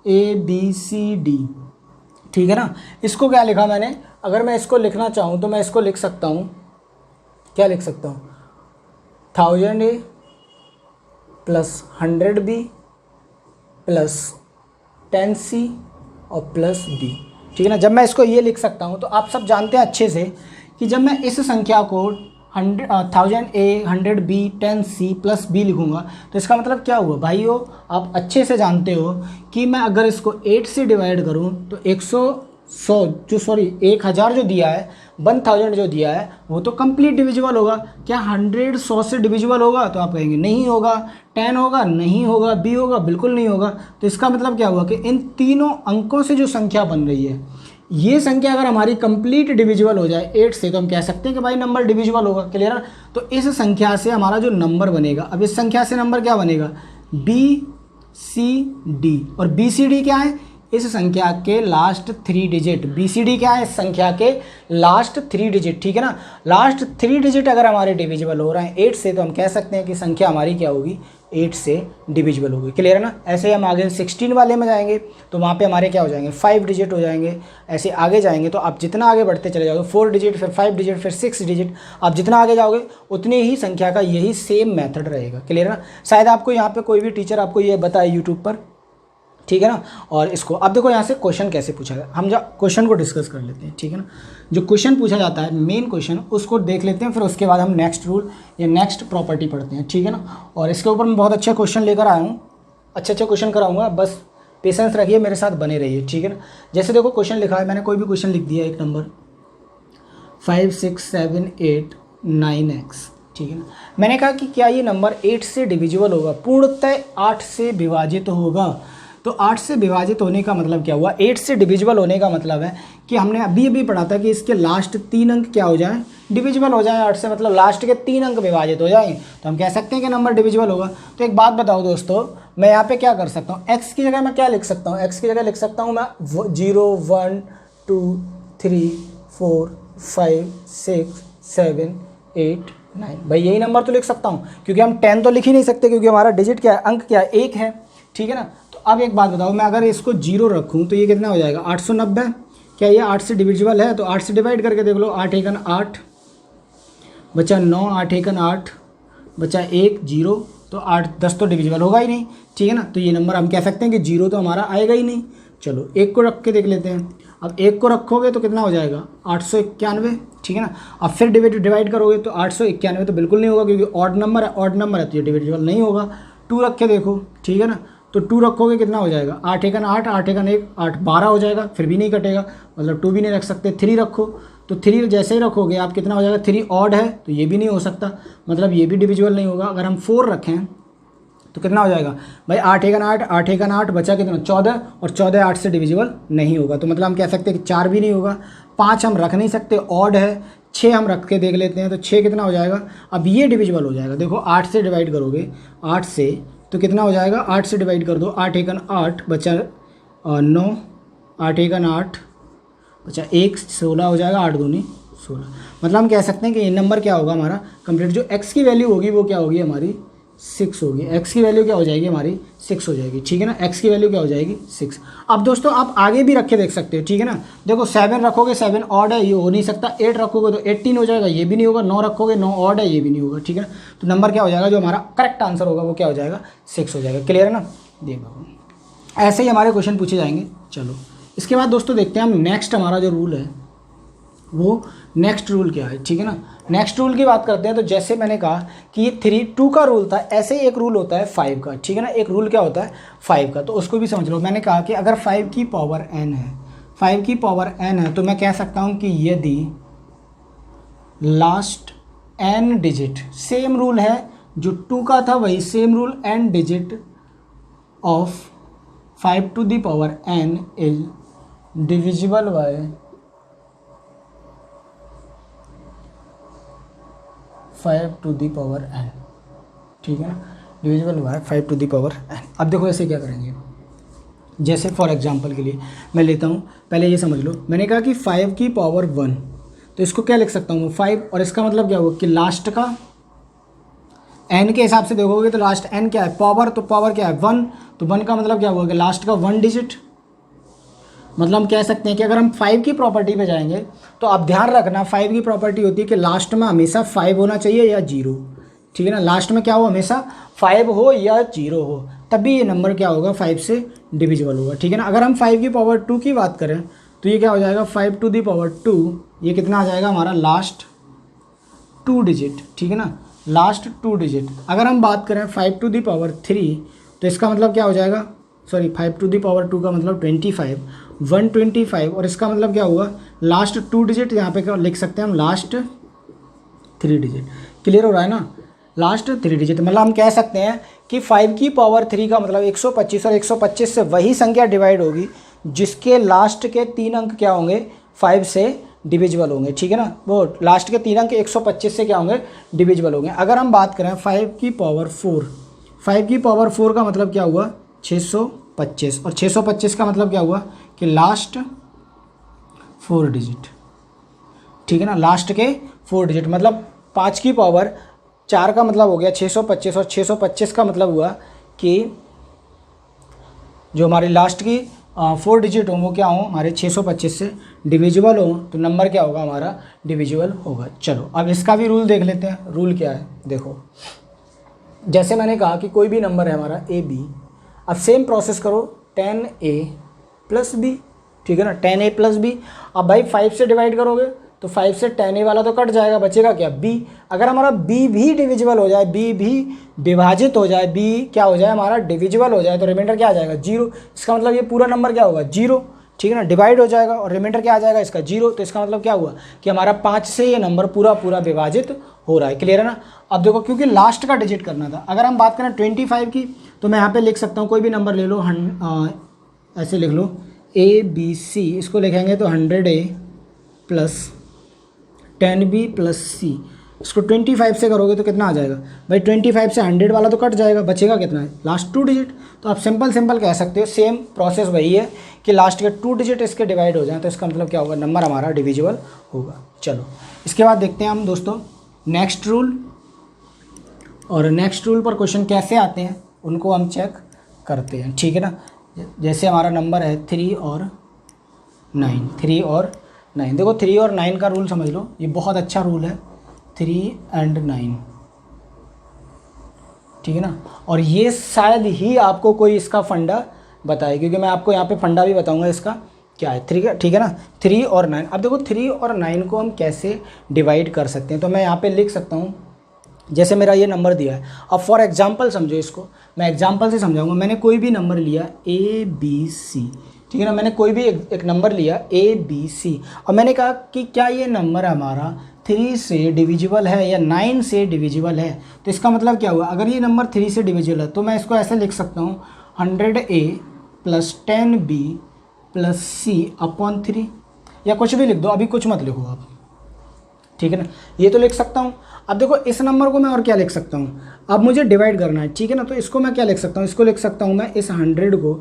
ABCD, ठीक है ना। इसको क्या लिखा मैंने, अगर मैं इसको लिखना चाहूँ तो मैं इसको लिख सकता हूँ, क्या लिख सकता हूँ, 1000A plus 100B plus 10C और प्लस B, ठीक है ना। जब मैं इसको ये लिख सकता हूँ तो आप सब जानते हैं अच्छे से कि जब मैं इस संख्या को 1000A 100B 10C plus B लिखूँगा तो इसका मतलब क्या हुआ भाइयों, आप अच्छे से जानते हो कि मैं अगर इसको 8 से डिवाइड करूँ तो 1000 जो दिया है, 1000 जो दिया है वो तो कंप्लीट डिविजिबल होगा। क्या 100 100 से डिविजिबल होगा, तो आप कहेंगे नहीं होगा। 10 होगा, नहीं होगा। B होगा, बिल्कुल नहीं होगा। तो इसका मतलब क्या हुआ कि इन तीनों अंकों से जो संख्या बन रही है, ये संख्या अगर हमारी कंप्लीट डिविजिबल हो जाए 8 से, तो हम कह सकते हैं कि भाई नंबर डिविजिबल होगा। क्लियर है। तो इस संख्या से हमारा जो नंबर बनेगा, अब इस संख्या से नंबर क्या बनेगा, BCD, और BCD क्या है, इस संख्या के लास्ट 3 डिजिट। BCD क्या है, इस संख्या के लास्ट 3 डिजिट, ठीक है ना। लास्ट 3 डिजिट अगर हमारे डिविजिबल हो रहे हैं 8 से, तो हम कह सकते हैं कि संख्या हमारी क्या होगी, 8 से डिविजिबल होगी। क्लियर है ना। ऐसे ही हम आगे 16 वाले में जाएंगे तो वहाँ पे हमारे क्या हो जाएंगे, 5 डिजिट हो जाएंगे। ऐसे आगे जाएंगे तो आप जितना आगे बढ़ते चले जाओगे, 4 डिजिट, फिर 5 डिजिट, फिर 6 डिजिट, आप जितना आगे जाओगे उतनी ही संख्या का यही सेम मेथड रहेगा। क्लियर है ना। शायद आपको यहाँ पे कोई भी टीचर आपको ये बताए यूट्यूब पर, ठीक है ना। और इसको अब देखो यहाँ से क्वेश्चन कैसे पूछा जाए, हम क्वेश्चन को डिस्कस कर लेते हैं, ठीक है ना। जो क्वेश्चन पूछा जाता है मेन क्वेश्चन, उसको देख लेते हैं, फिर उसके बाद हम नेक्स्ट रूल या नेक्स्ट प्रॉपर्टी पढ़ते हैं, ठीक है ना। और इसके ऊपर मैं बहुत अच्छे क्वेश्चन लेकर आया हूँ, अच्छे क्वेश्चन कराऊंगा, बस पेशेंस रखिए, मेरे साथ बने रहिए, ठीक है ना। जैसे देखो क्वेश्चन लिखा है, मैंने कोई भी क्वेश्चन लिख दिया, एक नंबर 5 6 7 8 9x, ठीक है ना। मैंने कहा कि क्या ये नंबर 8 से डिविजिबल होगा, पूर्णतः 8 से विभाजित होगा। तो 8 से विभाजित होने का मतलब क्या हुआ, 8 से डिविजिबल होने का मतलब है कि हमने अभी अभी पढ़ा था कि इसके लास्ट 3 अंक क्या हो जाएं, डिविजिबल हो जाएं। 8 से मतलब लास्ट के 3 अंक विभाजित हो जाएं, तो हम कह सकते हैं कि नंबर डिविजिबल होगा। तो एक बात बताओ दोस्तों, मैं यहाँ पे क्या कर सकता हूँ, x की जगह मैं क्या लिख सकता हूँ, x की जगह लिख सकता हूँ मैं 0 1 2 3 4 5 6 7 8 9। भाई यही नंबर तो लिख सकता हूँ, क्योंकि हम 10 तो लिख ही नहीं सकते, क्योंकि हमारा डिजिट क्या है, अंक क्या है, 1 है, ठीक है ना। तो अब एक बात बताओ, मैं अगर इसको 0 रखूँ तो ये कितना हो जाएगा, 890। क्या ये 8 से डिविजिबल है, तो 8 से डिवाइड करके देख लो, 8 एकन 8 बचा 9, 8 एकन 8 बचा 1 0, तो 8 10 तो डिविजिबल होगा ही नहीं, ठीक है ना। तो ये नंबर हम कह सकते हैं कि 0 तो हमारा आएगा ही नहीं। चलो 1 को रख के देख लेते हैं। अब 1 को रखोगे तो कितना हो जाएगा, 891, ठीक है ना। अब फिर डिवाइड करोगे तो 891 तो बिल्कुल नहीं होगा, क्योंकि ऑड नंबर है तो ये डिविजिबल नहीं होगा। 2 रख के देखो, ठीक है ना। तो 2 रखोगे कितना हो जाएगा, 8 एकन 8 8 एकन 1 8 12 हो जाएगा, फिर भी नहीं कटेगा, मतलब 2 भी नहीं रख सकते। 3 रखो, तो 3 जैसे ही रखोगे आप कितना हो जाएगा, 3 ऑड है तो ये भी नहीं हो सकता, मतलब ये भी डिविजिबल नहीं होगा। अगर हम 4 रखें तो कितना हो जाएगा भाई, 8 एकन 8 8 एकन 8 बचा कितना 14, और 14 8 से डिविजिबल नहीं होगा। तो मतलब हम कह सकते हैं कि 4 भी नहीं होगा। 5 हम रख नहीं सकते, ऑड है। 6 हम रख के देख लेते हैं, तो 6 कितना हो जाएगा, अब ये डिविजिबल हो जाएगा। देखो 8 से डिवाइड करोगे, 8 से तो कितना हो जाएगा, 8 से डिवाइड कर दो, 8 एकन 8 बचा 9, 8 एकन 8 बचा 1 16 हो जाएगा, 8 दूनी 16। मतलब हम कह सकते हैं कि ये नंबर क्या होगा हमारा कंप्लीट, जो x की वैल्यू होगी वो क्या होगी हमारी 6 होगी। x की वैल्यू क्या हो जाएगी हमारी 6 हो जाएगी, ठीक है ना। x की वैल्यू क्या हो जाएगी 6। अब दोस्तों आप आगे भी रख के देख सकते हो, ठीक है ना। देखो 7 रखोगे, 7 ऑड है, ये हो नहीं सकता। 8 रखोगे तो 18 हो जाएगा, ये भी नहीं होगा। 9 रखोगे, 9 ऑड है, ये भी नहीं होगा, ठीक है ना। तो नंबर क्या हो जाएगा, जो हमारा करेक्ट आंसर होगा वो क्या हो जाएगा 6 हो जाएगा। क्लियर है ना। देखो ऐसे ही हमारे क्वेश्चन पूछे जाएंगे। चलो इसके बाद दोस्तों देखते हैं हम नेक्स्ट हमारा जो रूल है वो नेक्स्ट रूल क्या है, ठीक है ना। नेक्स्ट रूल की बात करते हैं। तो जैसे मैंने कहा कि ये 2 का रूल था, ऐसे ही एक रूल होता है 5 का, ठीक है ना। एक रूल क्या होता है 5 का, तो उसको भी समझ लो। मैंने कहा कि अगर 5 की पावर n है, 5 की पावर n है, तो मैं कह सकता हूँ कि यदि last n digit, same rule है जो 2 का था वही same rule, n digit of 5 to the power n is divisible by 5 to the power n, ठीक है ना, डिविजिबल हुआ है 5 टू दी पावर n। अब देखो ऐसे क्या करेंगे, जैसे फॉर एग्जांपल के लिए मैं लेता हूँ, पहले ये समझ लो, मैंने कहा कि 5 की पावर 1, तो इसको क्या लिख सकता हूँ 5, और इसका मतलब क्या होगा कि लास्ट का n के हिसाब से देखोगे तो लास्ट n क्या है, पावर, तो पावर क्या है 1, तो 1 का मतलब क्या होगा कि लास्ट का 1 डिजिट। मतलब हम कह सकते हैं कि अगर हम 5 की प्रॉपर्टी पे जाएंगे तो आप ध्यान रखना 5 की प्रॉपर्टी होती है कि लास्ट में हमेशा 5 होना चाहिए या 0, ठीक है ना, लास्ट में क्या हो, हमेशा 5 हो या 0 हो, तभी ये नंबर क्या होगा 5 से डिविजिबल होगा, ठीक है ना। अगर हम 5 की पावर 2 की बात करें तो ये क्या हो जाएगा 5 टू दी पावर 2, ये कितना आ जाएगा हमारा लास्ट 2 डिजिट, ठीक है ना, लास्ट 2 डिजिट। अगर हम बात करें 5 टू दी पावर 3 तो इसका मतलब क्या हो जाएगा, सॉरी 5 टू दी पावर 2 का मतलब 25, 125, और इसका मतलब क्या होगा लास्ट 2 डिजिट, यहाँ पे क्या लिख सकते हैं हम लास्ट 3 डिजिट। क्लियर हो रहा है ना, लास्ट 3 डिजिट, मतलब हम कह सकते हैं कि 5 की पावर 3 का मतलब 125, और 125 से वही संख्या डिवाइड होगी जिसके लास्ट के 3 अंक क्या होंगे 5 से डिविजिबल होंगे, ठीक है ना, वो लास्ट के 3 अंक 125 से क्या होंगे डिविजिबल होंगे। अगर हम बात करें 5 की पावर 4, 5 की पावर 4 का मतलब क्या हुआ 625, और 625 का मतलब क्या हुआ कि लास्ट 4 डिजिट, ठीक है ना, लास्ट के 4 डिजिट, मतलब 5 की पावर 4 का मतलब हो गया 625, और 625 का मतलब हुआ कि जो हमारी लास्ट की 4 डिजिट हों वो क्या हों हमारे 625 से डिविजिबल हो, तो नंबर क्या होगा हमारा डिविजिबल होगा। चलो अब इसका भी रूल देख लेते हैं। रूल क्या है, देखो जैसे मैंने कहा कि कोई भी नंबर है हमारा ए बी, अब सेम प्रोसेस करो 10a प्लस बी, ठीक है ना, 10a प्लस बी। अब भाई 5 से डिवाइड करोगे तो 5 से 10a वाला तो कट जाएगा, बचेगा क्या b। अगर हमारा b भी डिविजिबल हो जाए, b भी विभाजित हो जाए, b क्या हो जाए हमारा डिविजिबल हो जाए, तो रिमाइंडर क्या आ जाएगा 0। इसका मतलब ये पूरा नंबर क्या होगा 0, ठीक है ना, डिवाइड हो जाएगा और रिमाइंडर क्या आ जाएगा इसका 0। तो इसका मतलब क्या हुआ कि हमारा 5 से ये नंबर पूरा पूरा विभाजित हो रहा है। क्लियर है ना। अब देखो क्योंकि लास्ट का डिजिट करना था, अगर हम बात करें 25 की तो मैं यहाँ पे लिख सकता हूँ कोई भी नंबर ले लो, ऐसे लिख लो ABC, इसको लिखेंगे तो 100A plus 10B plus C। इसको 25 से करोगे तो कितना आ जाएगा भाई, 25 से 100 वाला तो कट जाएगा, बचेगा कितना है लास्ट 2 डिजिट। तो आप सिंपल कह सकते हो, सेम प्रोसेस वही है कि लास्ट के 2 डिजिट इसके डिवाइड हो जाए, तो इसका मतलब क्या होगा नंबर हमारा डिविजिबल होगा। चलो इसके बाद देखते हैं हम दोस्तों नेक्स्ट रूल, और नेक्स्ट रूल पर क्वेश्चन कैसे आते हैं उनको हम चेक करते हैं, ठीक है ना। जैसे हमारा नंबर है 3 और 9, 3 और 9, देखो 3 और 9 का रूल समझ लो, ये बहुत अच्छा रूल है, 3 and 9, ठीक है ना। और ये शायद ही आपको कोई इसका फंडा बताए, क्योंकि मैं आपको यहाँ पे फंडा भी बताऊंगा इसका क्या है, ठीक है ना, 3 और 9। अब देखो 3 और 9 को हम कैसे डिवाइड कर सकते हैं, तो मैं यहाँ पे लिख सकता हूँ, जैसे मेरा ये नंबर दिया है, अब फॉर एग्जांपल समझो इसको, मैं एग्जांपल से समझाऊंगा। मैंने कोई भी नंबर लिया ABC, ठीक है ना, मैंने कोई भी एक नंबर लिया ABC, और मैंने कहा कि क्या ये नंबर हमारा 3 से डिविजिबल है या 9 से डिविजिबल है। तो इसका मतलब क्या हुआ, अगर ये नंबर 3 से डिविजिबल है तो मैं इसको ऐसे लिख सकता हूँ 100A plus 10B plus C upon 3, या कुछ भी लिख दो, अभी कुछ मत लिखो आप, ठीक है ना, ये तो लिख सकता हूँ। अब देखो इस नंबर को मैं और क्या लिख सकता हूँ, अब मुझे डिवाइड करना है, ठीक है ना, तो इसको मैं क्या लिख सकता हूँ, इसको लिख सकता हूँ मैं इस 100 को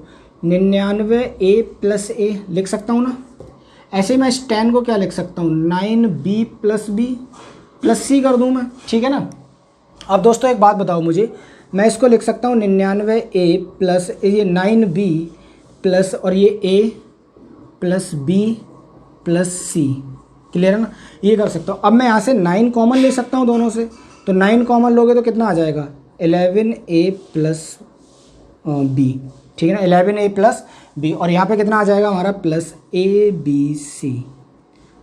99A प्लस A लिख सकता हूँ ना। ऐसे ही मैं इस 10 को क्या लिख सकता हूँ 9B plus B plus C कर दूँ मैं, ठीक है ना। अब दोस्तों एक बात बताओ मुझे, मैं इसको लिख सकता हूँ 99A प्लस ये 9B प्लस और ये A plus B plus C, clear है ना, ये कर सकता हूँ। अब मैं यहाँ से 9 कॉमन ले सकता हूँ दोनों से, तो 9 कॉमन लोगे तो कितना आ जाएगा 11A प्लस B, ठीक है ना, 11A प्लस B, और यहाँ पे कितना आ जाएगा हमारा plus ABC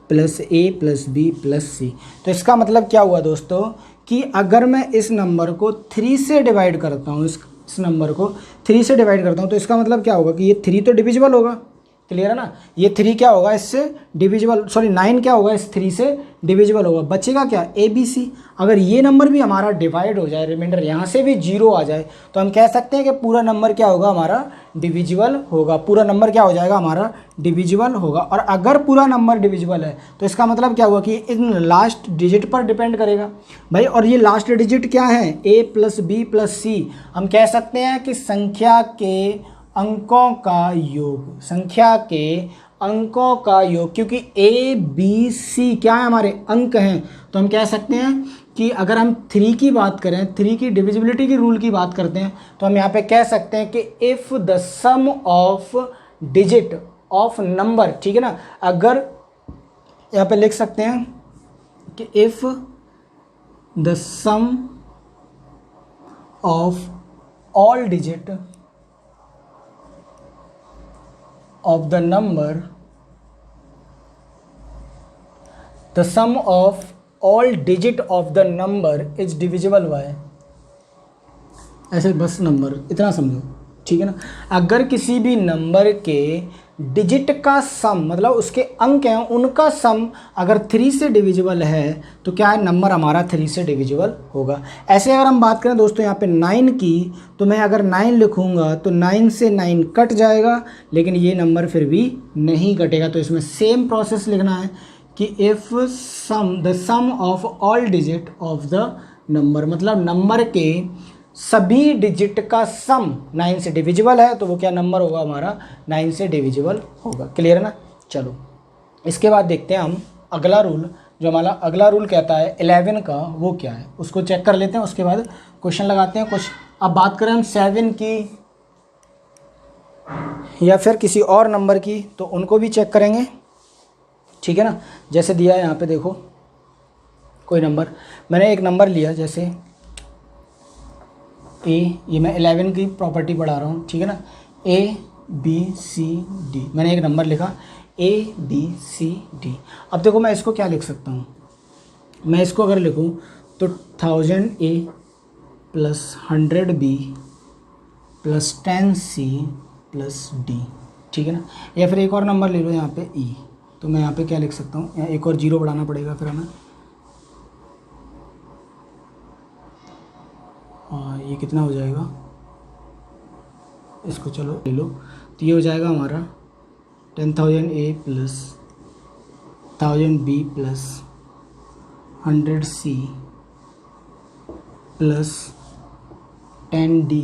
plus A plus B plus C। तो इसका मतलब क्या हुआ दोस्तों कि अगर मैं इस नंबर को 3 से डिवाइड करता हूँ, इस नंबर को 3 से डिवाइड करता हूँ, तो इसका मतलब क्या होगा कि ये 3 तो डिविजिबल होगा, क्लियर है ना। ये 3 क्या होगा इससे डिविजिबल, सॉरी 9 क्या होगा इस 3 से डिविजिबल होगा। बचेगा क्या ABC। अगर ये नंबर भी हमारा डिवाइड हो जाए, रिमाइंडर यहाँ से भी 0 आ जाए, तो हम कह सकते हैं कि पूरा नंबर क्या होगा हमारा डिविजिबल होगा। पूरा नंबर क्या हो जाएगा हमारा डिविजिबल होगा। और अगर पूरा नंबर डिविजिबल है तो इसका मतलब क्या हुआ कि इन लास्ट डिजिट पर डिपेंड करेगा भाई। और ये लास्ट डिजिट क्या है A + B + C। हम कह सकते हैं कि संख्या के अंकों का योग, संख्या के अंकों का योग, क्योंकि ABC क्या है हमारे अंक हैं। तो हम कह सकते हैं कि अगर हम 3 की बात करें, 3 की डिविजिबिलिटी की रूल की बात करते हैं, तो हम यहाँ पे कह सकते हैं कि if the sum of digit of number, ठीक है ना, अगर यहाँ पे लिख सकते हैं कि if the sum of all digit of the number, the sum of all digit of the number is divisible by, ऐसे बस नंबर इतना समझो, ठीक है ना। अगर किसी भी नंबर के डिजिट का सम, मतलब उसके अंक हैं उनका सम अगर 3 से डिविजिबल है तो क्या है, नंबर हमारा 3 से डिविजिबल होगा। ऐसे अगर हम बात करें दोस्तों यहाँ पे 9 की, तो मैं अगर 9 लिखूँगा तो 9 से 9 कट जाएगा, लेकिन ये नंबर फिर भी नहीं कटेगा। तो इसमें सेम प्रोसेस लिखना है कि if the sum of all digit of the number, मतलब नंबर के सभी डिजिट का सम 9 से डिविजिबल है, तो वो क्या नंबर होगा हमारा 9 से डिविजिबल होगा। क्लियर है ना। चलो इसके बाद देखते हैं हम अगला रूल, जो हमारा अगला रूल कहता है 11 का, वो क्या है उसको चेक कर लेते हैं, उसके बाद क्वेश्चन लगाते हैं कुछ। अब बात करें हम 7 की या फिर किसी और नंबर की, तो उनको भी चेक करेंगे, ठीक है ना। जैसे दिया है यहाँ पे देखो कोई नंबर, मैंने एक नंबर लिया जैसे ये मैं 11 की प्रॉपर्टी पढ़ा रहा हूँ, ठीक है ना। ABCD, मैंने एक नंबर लिखा ABCD। अब देखो मैं इसको क्या लिख सकता हूँ, मैं इसको अगर लिखूँ तो 1000A + 100B + 10C + D, ठीक है ना। या फिर एक और नंबर ले लो यहाँ पे E, तो मैं यहाँ पे क्या लिख सकता हूँ, एक और 0 बढ़ाना पड़ेगा फिर हमें। ये कितना हो जाएगा, इसको चलो ले लो, तो ये हो जाएगा हमारा 10,000A + 1000B + 100C + 10D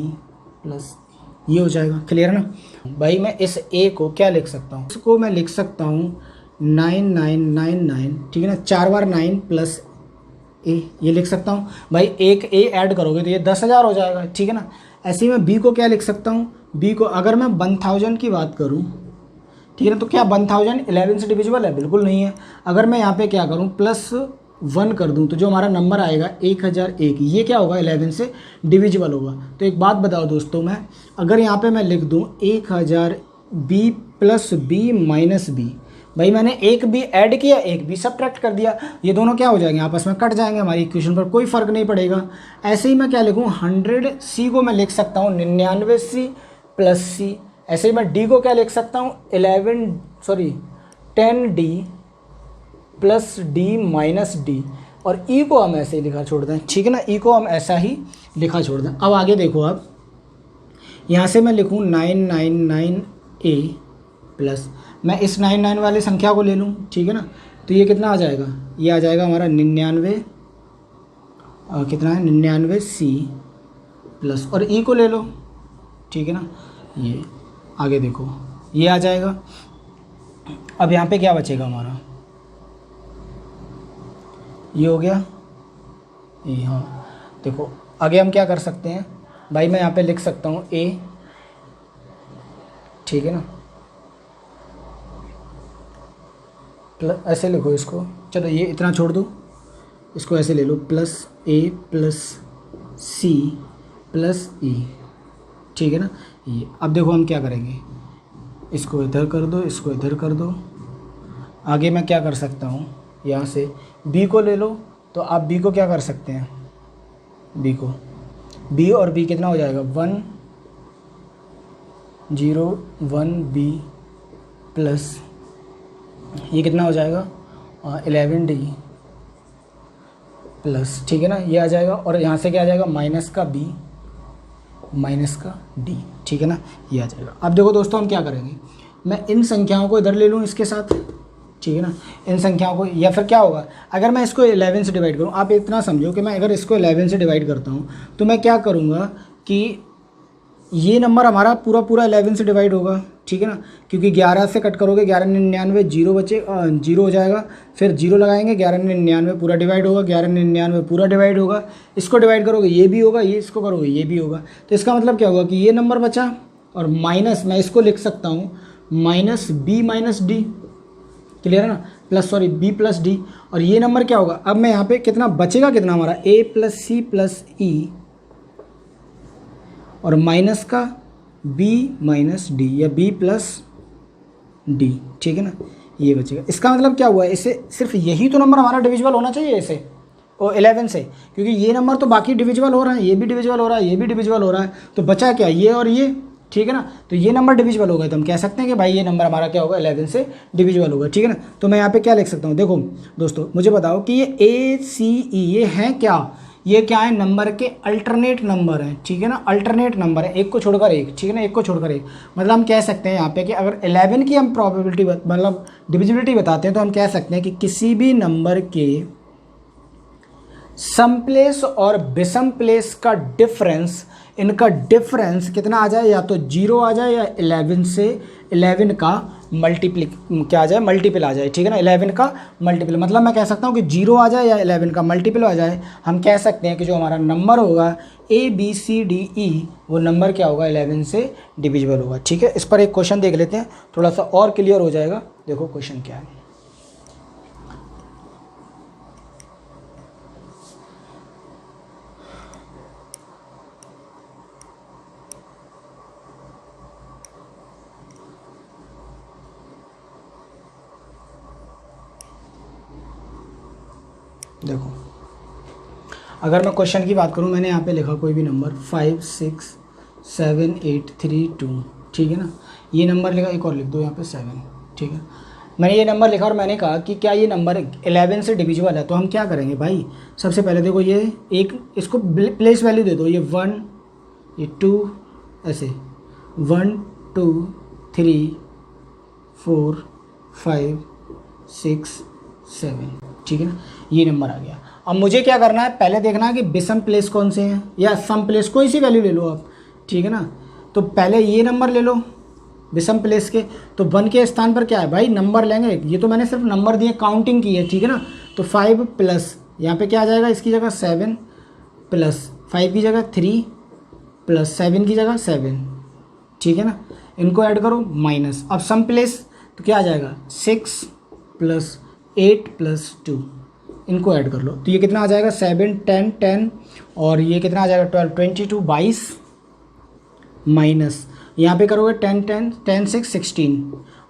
+ ये हो जाएगा। क्लियर है ना भाई। मैं इस A को क्या लिख सकता हूँ, इसको मैं लिख सकता हूँ 9999, ठीक है ना, 4 बार 9 + A, ये लिख सकता हूँ भाई। एक A ऐड करोगे तो ये 10,000 हो जाएगा, ठीक है ना। ऐसे ही मैं B को क्या लिख सकता हूँ, B को अगर मैं 1000 की बात करूँ, ठीक है ना, तो क्या 1000 11 से डिविजिबल है, बिल्कुल नहीं है। अगर मैं यहाँ पे क्या करूँ +1 कर दूँ, तो जो हमारा नंबर आएगा 1001, ये क्या होगा 11 से डिविजिबल होगा। तो एक बात बताओ दोस्तों, मैं अगर यहाँ पे मैं लिख दूँ 1000B + B - B, भाई मैंने एक भी ऐड किया, एक भी सब्ट्रैक्ट कर दिया, ये दोनों क्या हो जाएंगे, आपस में कट जाएंगे, हमारी इक्वेशन पर कोई फ़र्क नहीं पड़ेगा। ऐसे ही मैं क्या लिखूँ 100C को मैं लिख सकता हूँ 99C + C। ऐसे ही मैं D को क्या लिख सकता हूँ 10D + D - D, और E को हम ऐसे ही लिखा छोड़ दें, ठीक है ना। E को हम ऐसा ही लिखा छोड़ दें। अब आगे देखो, अब यहाँ से मैं लिखूँ 999A + मैं इस 99 वाली संख्या को ले लूँ, ठीक है ना, तो ये कितना आ जाएगा, ये आ जाएगा हमारा 99, कितना है 99C + और E को ले लो, ठीक है ना। ये आगे देखो ये आ जाएगा। अब यहाँ पे क्या बचेगा हमारा, ये हो गया ये। हाँ देखो आगे हम क्या कर सकते हैं भाई, मैं यहाँ पे लिख सकता हूँ A, ठीक है ना, ऐसे लिखो इसको, चलो ये इतना छोड़ दो, इसको ऐसे ले लो +A + C + E, ठीक है ना। ये अब देखो हम क्या करेंगे, इसको इधर कर दो, इसको इधर कर दो। आगे मैं क्या कर सकता हूँ, यहाँ से B को ले लो, तो आप B को क्या कर सकते हैं, B को B और B कितना हो जाएगा 1 0 1 B प्लस ये कितना हो जाएगा 11D प्लस, ठीक है ना, ये आ जाएगा। और यहाँ से क्या आ जाएगा माइनस का B माइनस का D, ठीक है ना, ये आ जाएगा। अब देखो दोस्तों हम क्या करेंगे, मैं इन संख्याओं को इधर ले लूँ इसके साथ, ठीक है ना, इन संख्याओं को, या फिर क्या होगा अगर मैं इसको 11 से डिवाइड करूँ। आप इतना समझो कि मैं अगर इसको 11 से डिवाइड करता हूँ तो मैं क्या करूँगा कि ये नंबर हमारा पूरा पूरा 11 से डिवाइड होगा, ठीक है ना, क्योंकि 11 से कट करोगे 1199 जीरो बचे, जीरो हो जाएगा, फिर जीरो लगाएंगे 1199 पूरा डिवाइड होगा, 1199 पूरा डिवाइड होगा, इसको डिवाइड करोगे ये भी होगा, ये इसको करोगे ये भी होगा। तो इसका मतलब क्या होगा कि ये नंबर बचा और माइनस मैं इसको लिख सकता हूँ minus B minus D, clear है ना, plus sorry B plus D। और ये नंबर क्या होगा, अब मैं यहाँ पे कितना बचेगा, कितना हमारा A plus C plus E और माइनस का B माइनस D या B प्लस D, ठीक है ना, ये बचेगा। इसका मतलब क्या हुआ, इससे सिर्फ यही तो नंबर हमारा डिविजिबल होना चाहिए इसे और 11 से, क्योंकि ये नंबर तो बाकी डिविजिबल हो रहा है, ये भी डिविजिबल हो रहा है, ये भी डिविजिबल हो रहा है, तो बचा क्या ये और ये, ठीक है ना। तो ये नंबर डिविजिबल हो गए तो हम कह सकते हैं कि भाई ये नंबर हमारा क्या होगा 11 से डिविजिबल होगा, ठीक है ना। तो मैं यहाँ पे क्या लिख सकता हूँ, देखो दोस्तों मुझे बताओ कि ये ACE ये हैं क्या, ये क्या है, नंबर के अल्टरनेट नंबर हैं, ठीक है ना, अल्टरनेट नंबर है, एक को छोड़कर एक, ठीक है ना, एक को छोड़कर एक। मतलब हम कह सकते हैं यहाँ पे कि अगर 11 की हम प्रोबेबिलिटी मतलब डिविजिबिलिटी बताते हैं तो हम कह सकते हैं कि किसी भी नंबर के सम प्लेस और विषम प्लेस का डिफरेंस, इनका डिफरेंस कितना आ जाए, या तो 0 आ जाए या 11 से 11 का क्या आ जाए, मल्टीपल आ जाए, ठीक है ना, 11 का मल्टीपल। मतलब मैं कह सकता हूँ कि 0 आ जाए या 11 का मल्टीपल आ जाए, हम कह सकते हैं कि जो हमारा नंबर होगा ABCDE वो नंबर क्या होगा 11 से डिविजिबल होगा, ठीक है। इस पर एक क्वेश्चन देख लेते हैं, थोड़ा सा और क्लियर हो जाएगा। देखो क्वेश्चन क्या है, देखो अगर मैं क्वेश्चन की बात करूं, मैंने यहाँ पे लिखा कोई भी नंबर 5 6 7 8 3 2, ठीक है ना, ये नंबर लिखा, एक और लिख दो यहाँ पे 7, ठीक है। मैंने ये नंबर लिखा और मैंने कहा कि क्या ये नंबर 11 से डिविजिबल है। तो हम क्या करेंगे भाई, सबसे पहले देखो ये एक इसको प्लेस वैल्यू दे दो, ये 1 ये 2 ऐसे 1 2 3 4 5 6 7, ठीक है ना, ये नंबर आ गया। अब मुझे क्या करना है, पहले देखना है कि विषम प्लेस कौन से हैं या सम प्लेस, कोई सी वैल्यू ले लो आप, ठीक है ना। तो पहले ये नंबर ले लो विषम प्लेस के, तो 1 के स्थान पर क्या है भाई नंबर लेंगे, ये तो मैंने सिर्फ नंबर दिए, काउंटिंग की है, ठीक है ना। तो 5 प्लस यहाँ पे क्या आ जाएगा, इसकी जगह 7 प्लस 5 की जगह 3 प्लस 7 की जगह 7, ठीक है ना, इनको ऐड करो माइनस। अब सम प्लेस तो क्या आ जाएगा 6 प्लस 8 प्लस 2, इनको ऐड कर लो, तो ये कितना आ जाएगा 7 10 10 और ये कितना आ जाएगा 12 22 22 माइनस यहाँ पे करोगे 10 10 10 6 16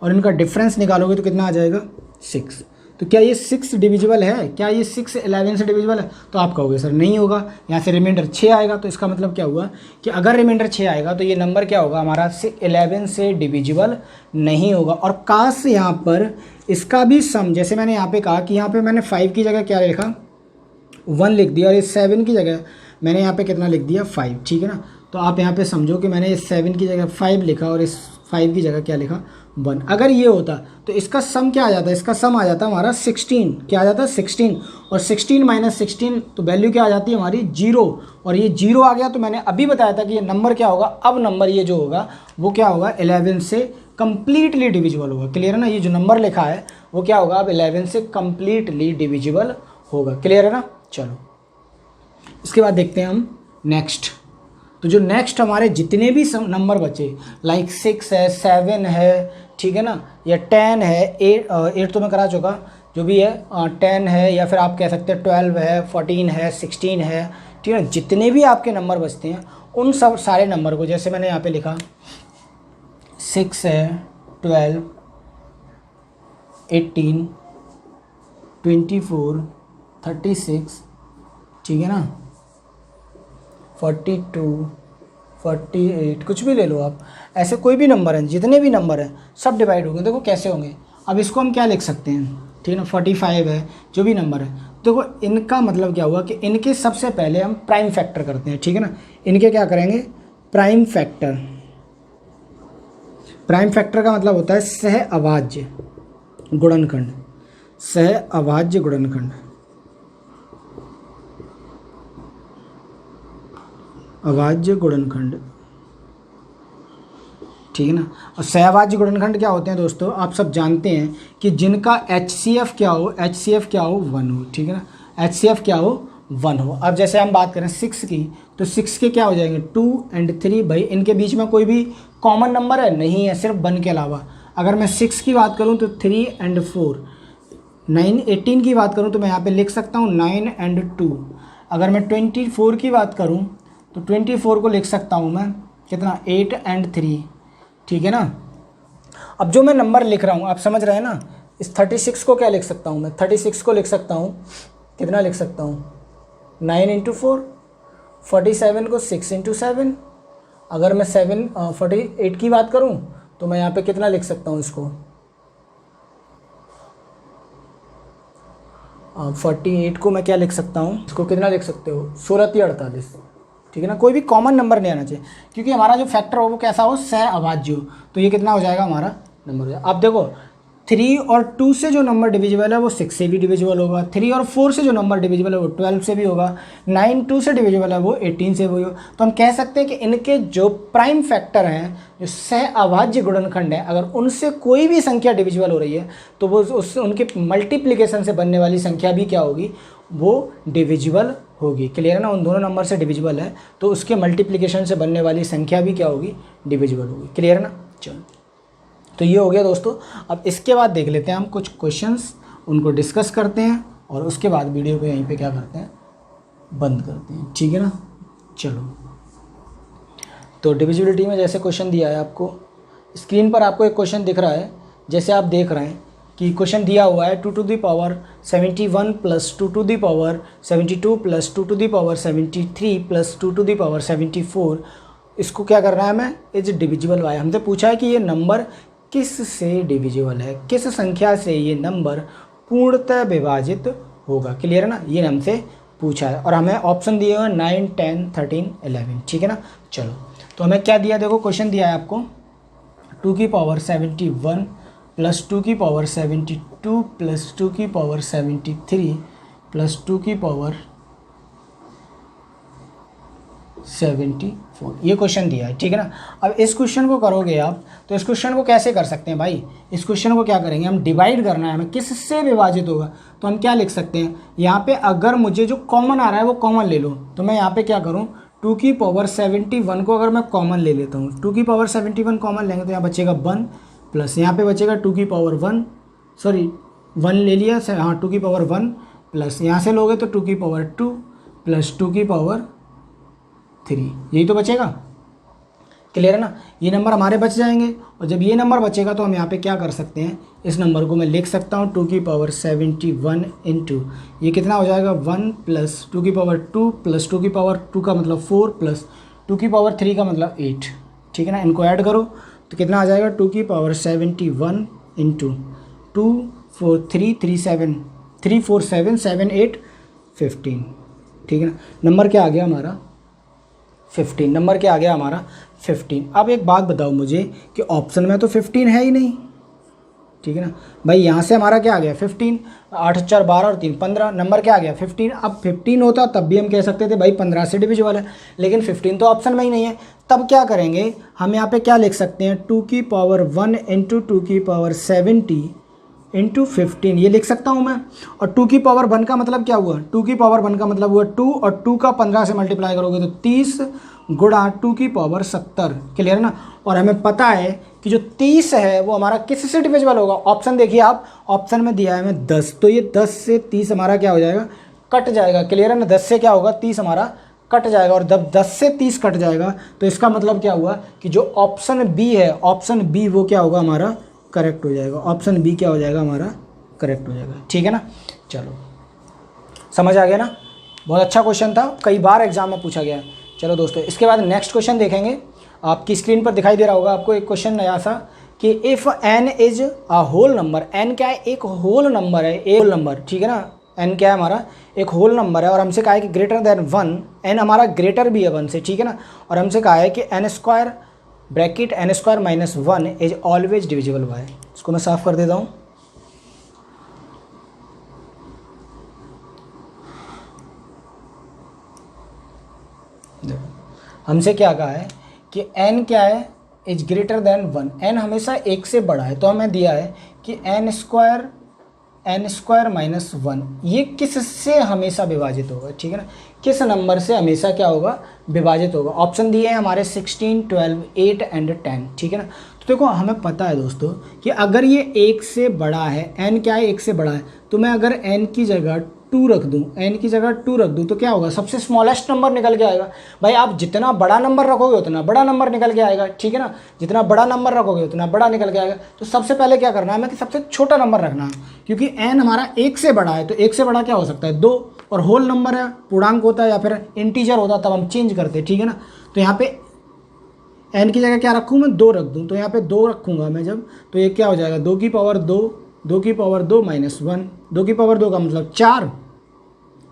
और इनका डिफरेंस निकालोगे तो कितना आ जाएगा 6। तो क्या ये 6 डिविजिबल है, क्या ये 6 11 से डिविजिबल है, तो आप कहोगे सर नहीं होगा, यहाँ से रिमाइंडर 6 आएगा। तो इसका मतलब क्या हुआ कि अगर रिमाइंडर 6 आएगा तो ये नंबर क्या होगा हमारा 11 से डिविजिबल नहीं होगा। और काश यहाँ पर इसका भी सम, जैसे मैंने यहाँ पे कहा कि यहाँ पे मैंने 5 की जगह क्या लिखा 1 लिख दिया और इस 7 की जगह मैंने यहाँ पे कितना लिख दिया 5, ठीक है ना। तो आप यहाँ पे समझो कि मैंने इस 7 की जगह 5 लिखा और इस 5 की जगह क्या लिखा 1। अगर ये होता तो इसका सम क्या आ जाता, इसका सम आ जाता हमारा 16, क्या आ जाता 16 और 16 माइनस 16 तो वैल्यू क्या आ जाती है हमारी 0 और ये 0 आ गया। तो मैंने अभी बताया था कि ये नंबर क्या होगा, अब नंबर ये जो होगा वो क्या होगा 11 से कम्प्लीटली डिविजिबल होगा, क्लियर है ना। ये जो नंबर लिखा है वो क्या होगा अब 11 से कम्प्लीटली डिविजिबल होगा, क्लियर है ना। चलो इसके बाद देखते हैं हम नेक्स्ट। तो जो नेक्स्ट हमारे जितने भी नंबर बचे लाइक 6 है 7 है, ठीक है ना, या 10 है 8 तो मैं करा चुका, जो भी है 10 है या फिर आप कह सकते हैं 12 है 14 है 16 है, ठीक है ना। जितने भी आपके नंबर बचते हैं उन सब सारे नंबर को, जैसे मैंने यहाँ पे लिखा 6 है 12 18 24 36, ठीक है ना, 42 48, कुछ भी ले लो आप, ऐसे कोई भी नंबर हैं, जितने भी नंबर हैं सब डिवाइड होंगे। देखो कैसे होंगे, अब इसको हम क्या लिख सकते हैं, ठीक है ना, 45 है, जो भी नंबर है। देखो इनका मतलब क्या हुआ कि इनके सबसे पहले हम प्राइम फैक्टर करते हैं, ठीक है ना। इनके क्या करेंगे, प्राइम फैक्टर। प्राइम फैक्टर का मतलब होता है सह अभाज्य गुणनखंड, सह अभाज्य गुणनखंड, अभाज्य गुणनखंड, ठीक है ना। और सहअभाज्य गुणनखंड क्या होते हैं दोस्तों, आप सब जानते हैं कि जिनका HCF क्या हो, HCF क्या हो, 1 हो, ठीक है ना, HCF क्या हो, 1 हो। अब जैसे हम बात करें 6 की, तो 6 के क्या हो जाएंगे, 2 और 3। भाई इनके बीच में कोई भी कॉमन नंबर है, नहीं है, सिर्फ 1 के अलावा। अगर मैं 6 की बात करूँ तो 3 और 4, 9, 18 की बात करूँ तो मैं यहाँ पे लिख सकता हूँ 9 और 2। अगर मैं 24 की बात करूँ तो 24 को लिख सकता हूँ मैं कितना, 8 और 3, ठीक है ना। अब जो मैं नंबर लिख रहा हूँ आप समझ रहे हैं ना, इस 36 को क्या लिख सकता हूँ मैं, 36 को लिख सकता हूँ, कितना लिख सकता हूँ, 9 × 4, 47 को 6 × 7। अगर मैं 48 की बात करूँ तो मैं यहाँ पे कितना लिख सकता हूँ इसको, 48 को मैं क्या लिख सकता हूँ, इसको कितना लिख सकते हो, 16 × 48, ठीक है ना। कोई भी कॉमन नंबर नहीं आना चाहिए, क्योंकि हमारा जो फैक्टर हो वो कैसा हो, सह अभाज्य हो। तो ये कितना हो जाएगा, हमारा नंबर हो जाएगा। अब देखो 3 और 2 से जो नंबर डिविजिबल है वो 6 से भी डिविजिबल होगा, 3 और 4 से जो नंबर डिविजिबल है वो 12 से भी होगा, 9 2 से डिविजिबल है वो 18 से भी होगा। तो हम कह सकते हैं कि इनके जो प्राइम फैक्टर हैं, जो सह अभाज्य गुणनखंड है, अगर उनसे कोई भी संख्या डिविजिबल हो रही है तो वो उस उनके मल्टीप्लिकेशन से बनने वाली संख्या भी क्या होगी, वो डिविजिबल होगी। क्लियर है ना, उन दोनों नंबर से डिविजिबल है तो उसके मल्टीप्लिकेशन से बनने वाली संख्या भी क्या होगी, डिविजिबल होगी। क्लियर है ना, चलो तो ये हो गया दोस्तों। अब इसके बाद देख लेते हैं हम कुछ क्वेश्चंस, उनको डिस्कस करते हैं और उसके बाद वीडियो को यहीं पे क्या करते हैं, बंद करते हैं, ठीक है ना। चलो तो डिविजिबिलिटी में जैसे क्वेश्चन दिया है आपको, स्क्रीन पर आपको एक क्वेश्चन दिख रहा है, जैसे आप देख रहे हैं कि क्वेश्चन दिया हुआ है 2 to the power 71 + 2 to the power 72 + 2 to the power 73 + 2 to the power 74। इसको क्या करना है हमें, इज डिविजिबल बाय। हमसे पूछा है कि ये नंबर किस से डिविजिबल है, किस संख्या से ये नंबर पूर्णतः विभाजित होगा। क्लियर है ना, ये हमसे पूछा है और हमें ऑप्शन दिए हुए 9, 10, 13, 11, ठीक है ना। चलो तो हमें क्या दिया, देखो क्वेश्चन दिया है आपको 2 की पावर 71 + 2 की पावर 72 + 2 की पावर 73 + 2 की पावर 74, ये क्वेश्चन दिया है, ठीक है ना। अब इस क्वेश्चन को करोगे आप, तो इस क्वेश्चन को कैसे कर सकते हैं भाई, इस क्वेश्चन को क्या करेंगे हम, डिवाइड करना है हमें, किससे विभाजित होगा। तो हम क्या लिख सकते हैं यहाँ पे, अगर मुझे जो कॉमन आ रहा है वो कॉमन ले लो, तो मैं यहाँ पे क्या करूँ, 2 की पावर 71 को अगर मैं कॉमन ले लेता हूँ, 2 की पावर 71 कॉमन लेंगे तो यहाँ बचेगा 1 प्लस यहाँ पे बचेगा 2 की पावर 1, सॉरी 1 ले लिया, हाँ 2 की पावर 1 प्लस यहाँ से लोगे तो 2 की पावर 2 + 2 की पावर 3, यही तो बचेगा। क्लियर है ना, ये नंबर हमारे बच जाएंगे। और जब ये नंबर बचेगा तो हम यहाँ पे क्या कर सकते हैं, इस नंबर को मैं लिख सकता हूँ 2 की पावर 71 × ये कितना हो जाएगा 1 + 2 की पावर 2 + 2 की पावर 2 का मतलब 4 + 2 की पावर 3 का मतलब 8, ठीक है ना। इनको ऐड करो तो कितना आ जाएगा 2 की पावर 71 × 2 4 3 3 7 3 4 7 7 8 15, ठीक है ना। नंबर क्या आ गया हमारा 15, नंबर क्या आ गया हमारा 15। अब एक बात बताओ मुझे कि ऑप्शन में तो 15 है ही नहीं, ठीक है ना भाई। यहाँ से हमारा क्या आ गया 15, 8 4 12 और 3 15, नंबर क्या आ गया 15। अब 15 होता तब भी हम कह सकते थे भाई 15 से डिविजिबल है, लेकिन 15 तो ऑप्शन में ही नहीं है। तब क्या करेंगे हम, यहाँ पे क्या लिख सकते हैं 2 की पावर 1 × 2 की पावर 70 × 15, ये लिख सकता हूँ मैं। और 2 की पावर 1 का मतलब क्या हुआ, 2 की पावर 1 का मतलब हुआ 2, और 2 का 15 से मल्टीप्लाई करोगे तो 30 गुणा 2 की पावर 70। क्लियर है ना। और हमें पता है कि जो 30 है वो हमारा किस से डिविजिबल होगा, ऑप्शन देखिए आप, ऑप्शन में दिया है हमें 10, तो ये 10 से 30 हमारा क्या हो जाएगा, कट जाएगा। क्लियर है ना, 10 से क्या होगा 30 हमारा कट जाएगा, और जब 10 से 30 कट जाएगा तो इसका मतलब क्या हुआ कि जो ऑप्शन बी है, ऑप्शन बी वो क्या होगा हमारा करेक्ट हो जाएगा, ऑप्शन बी क्या हो जाएगा हमारा करेक्ट हो जाएगा, ठीक है ना। चलो समझ आ गया ना, बहुत अच्छा क्वेश्चन था, कई बार एग्जाम में पूछा गया है। चलो दोस्तों, इसके बाद नेक्स्ट क्वेश्चन देखेंगे। आपकी स्क्रीन पर दिखाई दे रहा होगा आपको एक क्वेश्चन नया सा कि if n is a whole number, n क्या है, एक होल नंबर है, एक होल नंबर, ठीक है ना, n क्या है हमारा, एक होल नंबर है, और हमसे कहा है कि ग्रेटर देन 1, n हमारा ग्रेटर भी है 1 से, ठीक है ना, और हमसे कहा है कि n square bracket n square minus 1 is always divisible by. इसको मैं साफ कर देता हूँ। हमसे क्या कहा है कि n क्या है, इज ग्रेटर देन 1, n हमेशा 1 से बड़ा है, तो हमें दिया है कि n स्क्वायर माइनस 1 ये किससे हमेशा विभाजित होगा, ठीक है ना, किस नंबर से हमेशा क्या होगा, विभाजित होगा। ऑप्शन दिए हैं हमारे 16, 12, 8 एंड 10, ठीक है ना। तो देखो हमें पता है दोस्तों कि अगर ये 1 से बड़ा है, n क्या है, 1 से बड़ा है, तो मैं अगर n की जगह 2 रख दूँ, n की जगह 2 रख दूँ तो क्या होगा, सबसे स्मॉलेस्ट नंबर निकल के आएगा। भाई आप जितना बड़ा नंबर रखोगे उतना बड़ा नंबर निकल के आएगा, ठीक है ना, जितना बड़ा नंबर रखोगे उतना बड़ा निकल के आएगा। तो सबसे पहले क्या करना है हमें कि सबसे छोटा नंबर रखना है, क्योंकि n हमारा 1 से बड़ा है, तो 1 से बड़ा क्या हो सकता है, 2, और होल नंबर है, पूर्णांक होता है या फिर इंटीजर होता है, तब हम चेंज करते हैं, ठीक है ना। तो यहाँ पे n की जगह क्या रखूँ मैं, 2 रख दूँ, तो यहाँ पे 2 रखूँगा मैं जब, तो ये क्या हो जाएगा, 2 की पावर 2, 2 की पावर 2 माइनस 1, 2 की पावर 2 का मतलब 4,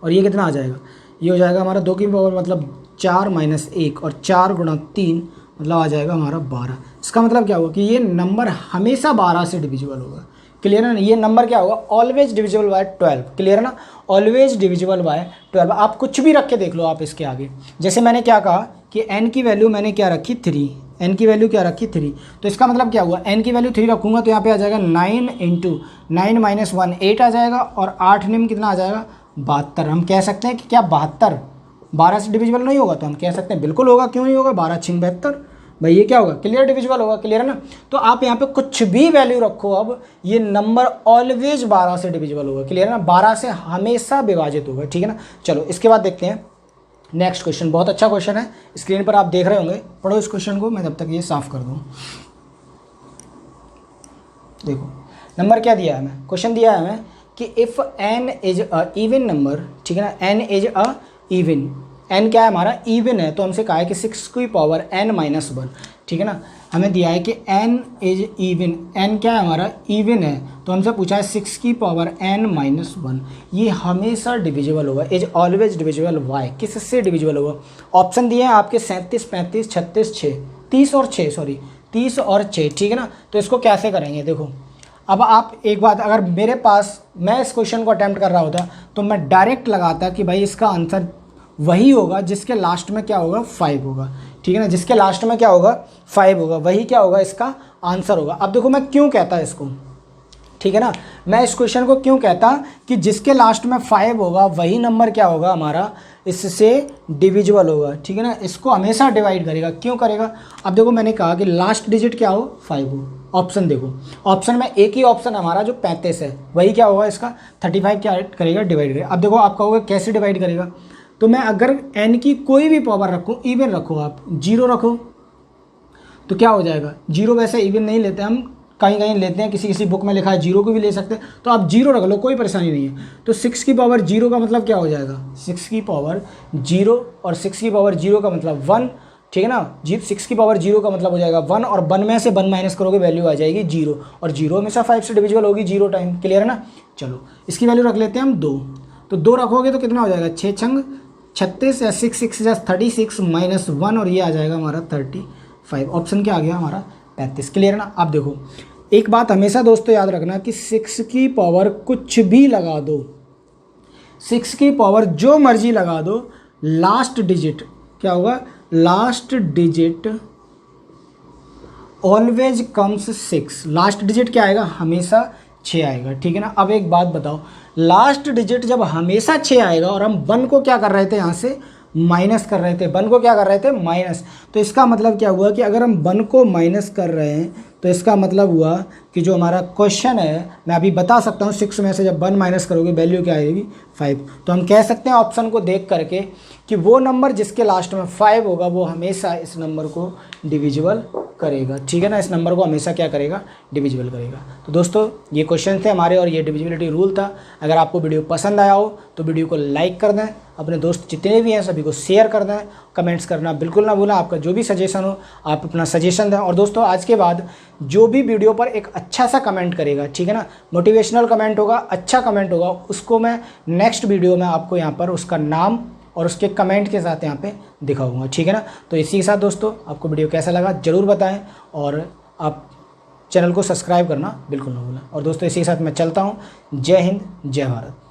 और ये कितना आ जाएगा, ये हो जाएगा हमारा 2 की पावर मतलब 4 माइनस 1, और 4 गुणा 3 मतलब आ जाएगा हमारा 12। इसका मतलब क्या होगा कि ये नंबर हमेशा 12 से डिविजिबल होगा, क्लियर है ना। ये नंबर क्या होगा, ऑलवेज डिविजिबल बाय 12, क्लियर है ना, ऑलवेज डिविजिबल बाय 12। आप कुछ भी रख के देख लो आप इसके आगे, जैसे मैंने क्या कहा कि n की वैल्यू मैंने क्या रखी, 3, n की वैल्यू क्या रखी, 3, तो इसका मतलब क्या हुआ, n की वैल्यू 3 रखूँगा तो यहाँ पे आ जाएगा 9 इंटू 9 माइनस 1 8 आ जाएगा, और 8 निम कितना आ जाएगा, 72। हम कह सकते हैं कि क्या 72 12 से डिविजिबल नहीं होगा, तो हम कह सकते हैं बिल्कुल होगा, क्यों नहीं होगा, 12 6 72, भाई ये क्या होगा, क्लियर डिविजिबल होगा, क्लियर है ना। तो आप यहाँ पे कुछ भी वैल्यू रखो, अब ये नंबर ऑलवेज 12 से डिविजिबल होगा, क्लियर है ना, 12 से हमेशा विभाजित होगा, ठीक है ना। चलो इसके बाद देखते हैं नेक्स्ट क्वेश्चन, बहुत अच्छा क्वेश्चन है, स्क्रीन पर आप देख रहे होंगे, पढ़ो इस क्वेश्चन को, मैं जब तक ये साफ कर दूँ। देखो नंबर क्या दिया है हमें, क्वेश्चन दिया है हमें कि if n is a even number, ठीक है ना, n is a even, n क्या है हमारा, इवन है, तो हमसे कहा है कि 6 की पावर n माइनस 1, ठीक है ना, हमें दिया है कि n इज इवन, n क्या है हमारा, इवन है, तो हमसे पूछा है 6 की पावर n माइनस 1, ये हमेशा डिविजिबल होगा, इज ऑलवेज डिविजिबल बाय, किससे डिविजिबल होगा। ऑप्शन दिए हैं आपके 37, 35, 36, 6, 30 और 6, सॉरी 30 और 6, ठीक है ना। तो इसको कैसे करेंगे, देखो अब आप एक बात, अगर मेरे पास मैं इस क्वेश्चन को अटैम्प्ट कर रहा होता तो मैं डायरेक्ट लगाता कि भाई इसका आंसर वही होगा जिसके लास्ट में क्या होगा, 5 होगा, ठीक है ना, जिसके लास्ट में क्या होगा, 5 होगा, वही क्या होगा, इसका आंसर होगा। अब देखो मैं क्यों कहता इसको, ठीक है ना, मैं इस क्वेश्चन को क्यों कहता कि जिसके लास्ट में 5 होगा वही नंबर क्या होगा हमारा, इससे डिविजिबल होगा, ठीक है ना, इसको हमेशा डिवाइड करेगा, क्यों करेगा। अब देखो मैंने कहा कि लास्ट डिजिट क्या हो, 5 हो, ऑप्शन देखो, ऑप्शन में एक ही ऑप्शन हमारा जो 35 है, वही क्या होगा इसका 35 क्या करेगा, डिवाइड करेगा। अब देखो आप कहोगे कैसे डिवाइड करेगा, तो मैं अगर n की कोई भी पावर रखूँ, इवन रखो, आप 0 रखो, तो क्या हो जाएगा, 0 वैसे इवन नहीं लेते हम, कहीं कहीं लेते हैं, किसी किसी बुक में लिखा है 0 को भी ले सकते हैं, तो आप 0 रख लो, कोई परेशानी नहीं है। तो 6 की पावर 0 का मतलब क्या हो जाएगा, 6 की पावर 0, और 6 की पावर 0 का मतलब 1, ठीक है ना, 6 की पावर 0 का मतलब हो जाएगा 1, और 1 में से 1 माइनस करोगे वैल्यू आ जाएगी 0, और 0 हमेशा 5 से डिविजिबल होगी 0 टाइम, क्लियर है ना। चलो इसकी वैल्यू रख लेते हैं हम 2, तो 2 रखोगे तो कितना हो जाएगा, 6 छंग 36, या 6 6 36 माइनस 1, और ये आ जाएगा हमारा 35, ऑप्शन क्या आ गया हमारा 35, क्लियर है ना। आप देखो एक बात हमेशा दोस्तों याद रखना कि 6 की पावर कुछ भी लगा दो, 6 की पावर जो मर्जी लगा दो, लास्ट डिजिट क्या होगा, last digit always comes 6, last digit क्या आएगा, हमेशा 6 आएगा, ठीक है ना। अब एक बात बताओ, लास्ट डिजिट जब हमेशा 6 आएगा और हम 1 को क्या कर रहे थे, यहाँ से माइनस कर रहे थे, 1 को क्या कर रहे थे, माइनस, तो इसका मतलब क्या हुआ कि अगर हम 1 को माइनस कर रहे हैं तो इसका मतलब हुआ कि जो हमारा क्वेश्चन है मैं अभी बता सकता हूँ 6 में से जब 1 माइनस करोगे वैल्यू क्या आएगी 5। तो हम कह सकते हैं ऑप्शन को देख करके कि वो नंबर जिसके लास्ट में 5 होगा वो हमेशा इस नंबर को डिविजिबल करेगा, ठीक है ना, इस नंबर को हमेशा क्या करेगा, डिविजिबल करेगा। तो दोस्तों ये क्वेश्चन थे हमारे और ये डिविजिबिलिटी रूल था। अगर आपको वीडियो पसंद आया हो तो वीडियो को लाइक कर दें, अपने दोस्त जितने भी हैं सभी को शेयर कर दें, कमेंट्स करना बिल्कुल ना भूलें। आपका जो भी सजेशन हो आप अपना सजेशन दें। और दोस्तों आज के बाद जो भी वीडियो पर एक अच्छा सा कमेंट करेगा, ठीक है ना, मोटिवेशनल कमेंट होगा, अच्छा कमेंट होगा, उसको मैं नेक्स्ट वीडियो में आपको यहाँ पर उसका नाम और उसके कमेंट के साथ यहाँ पे दिखाऊंगा, ठीक है ना। तो इसी के साथ दोस्तों आपको वीडियो कैसा लगा ज़रूर बताएं और आप चैनल को सब्सक्राइब करना बिल्कुल ना भूलें। और दोस्तों इसी के साथ मैं चलता हूँ। जय हिंद, जय भारत।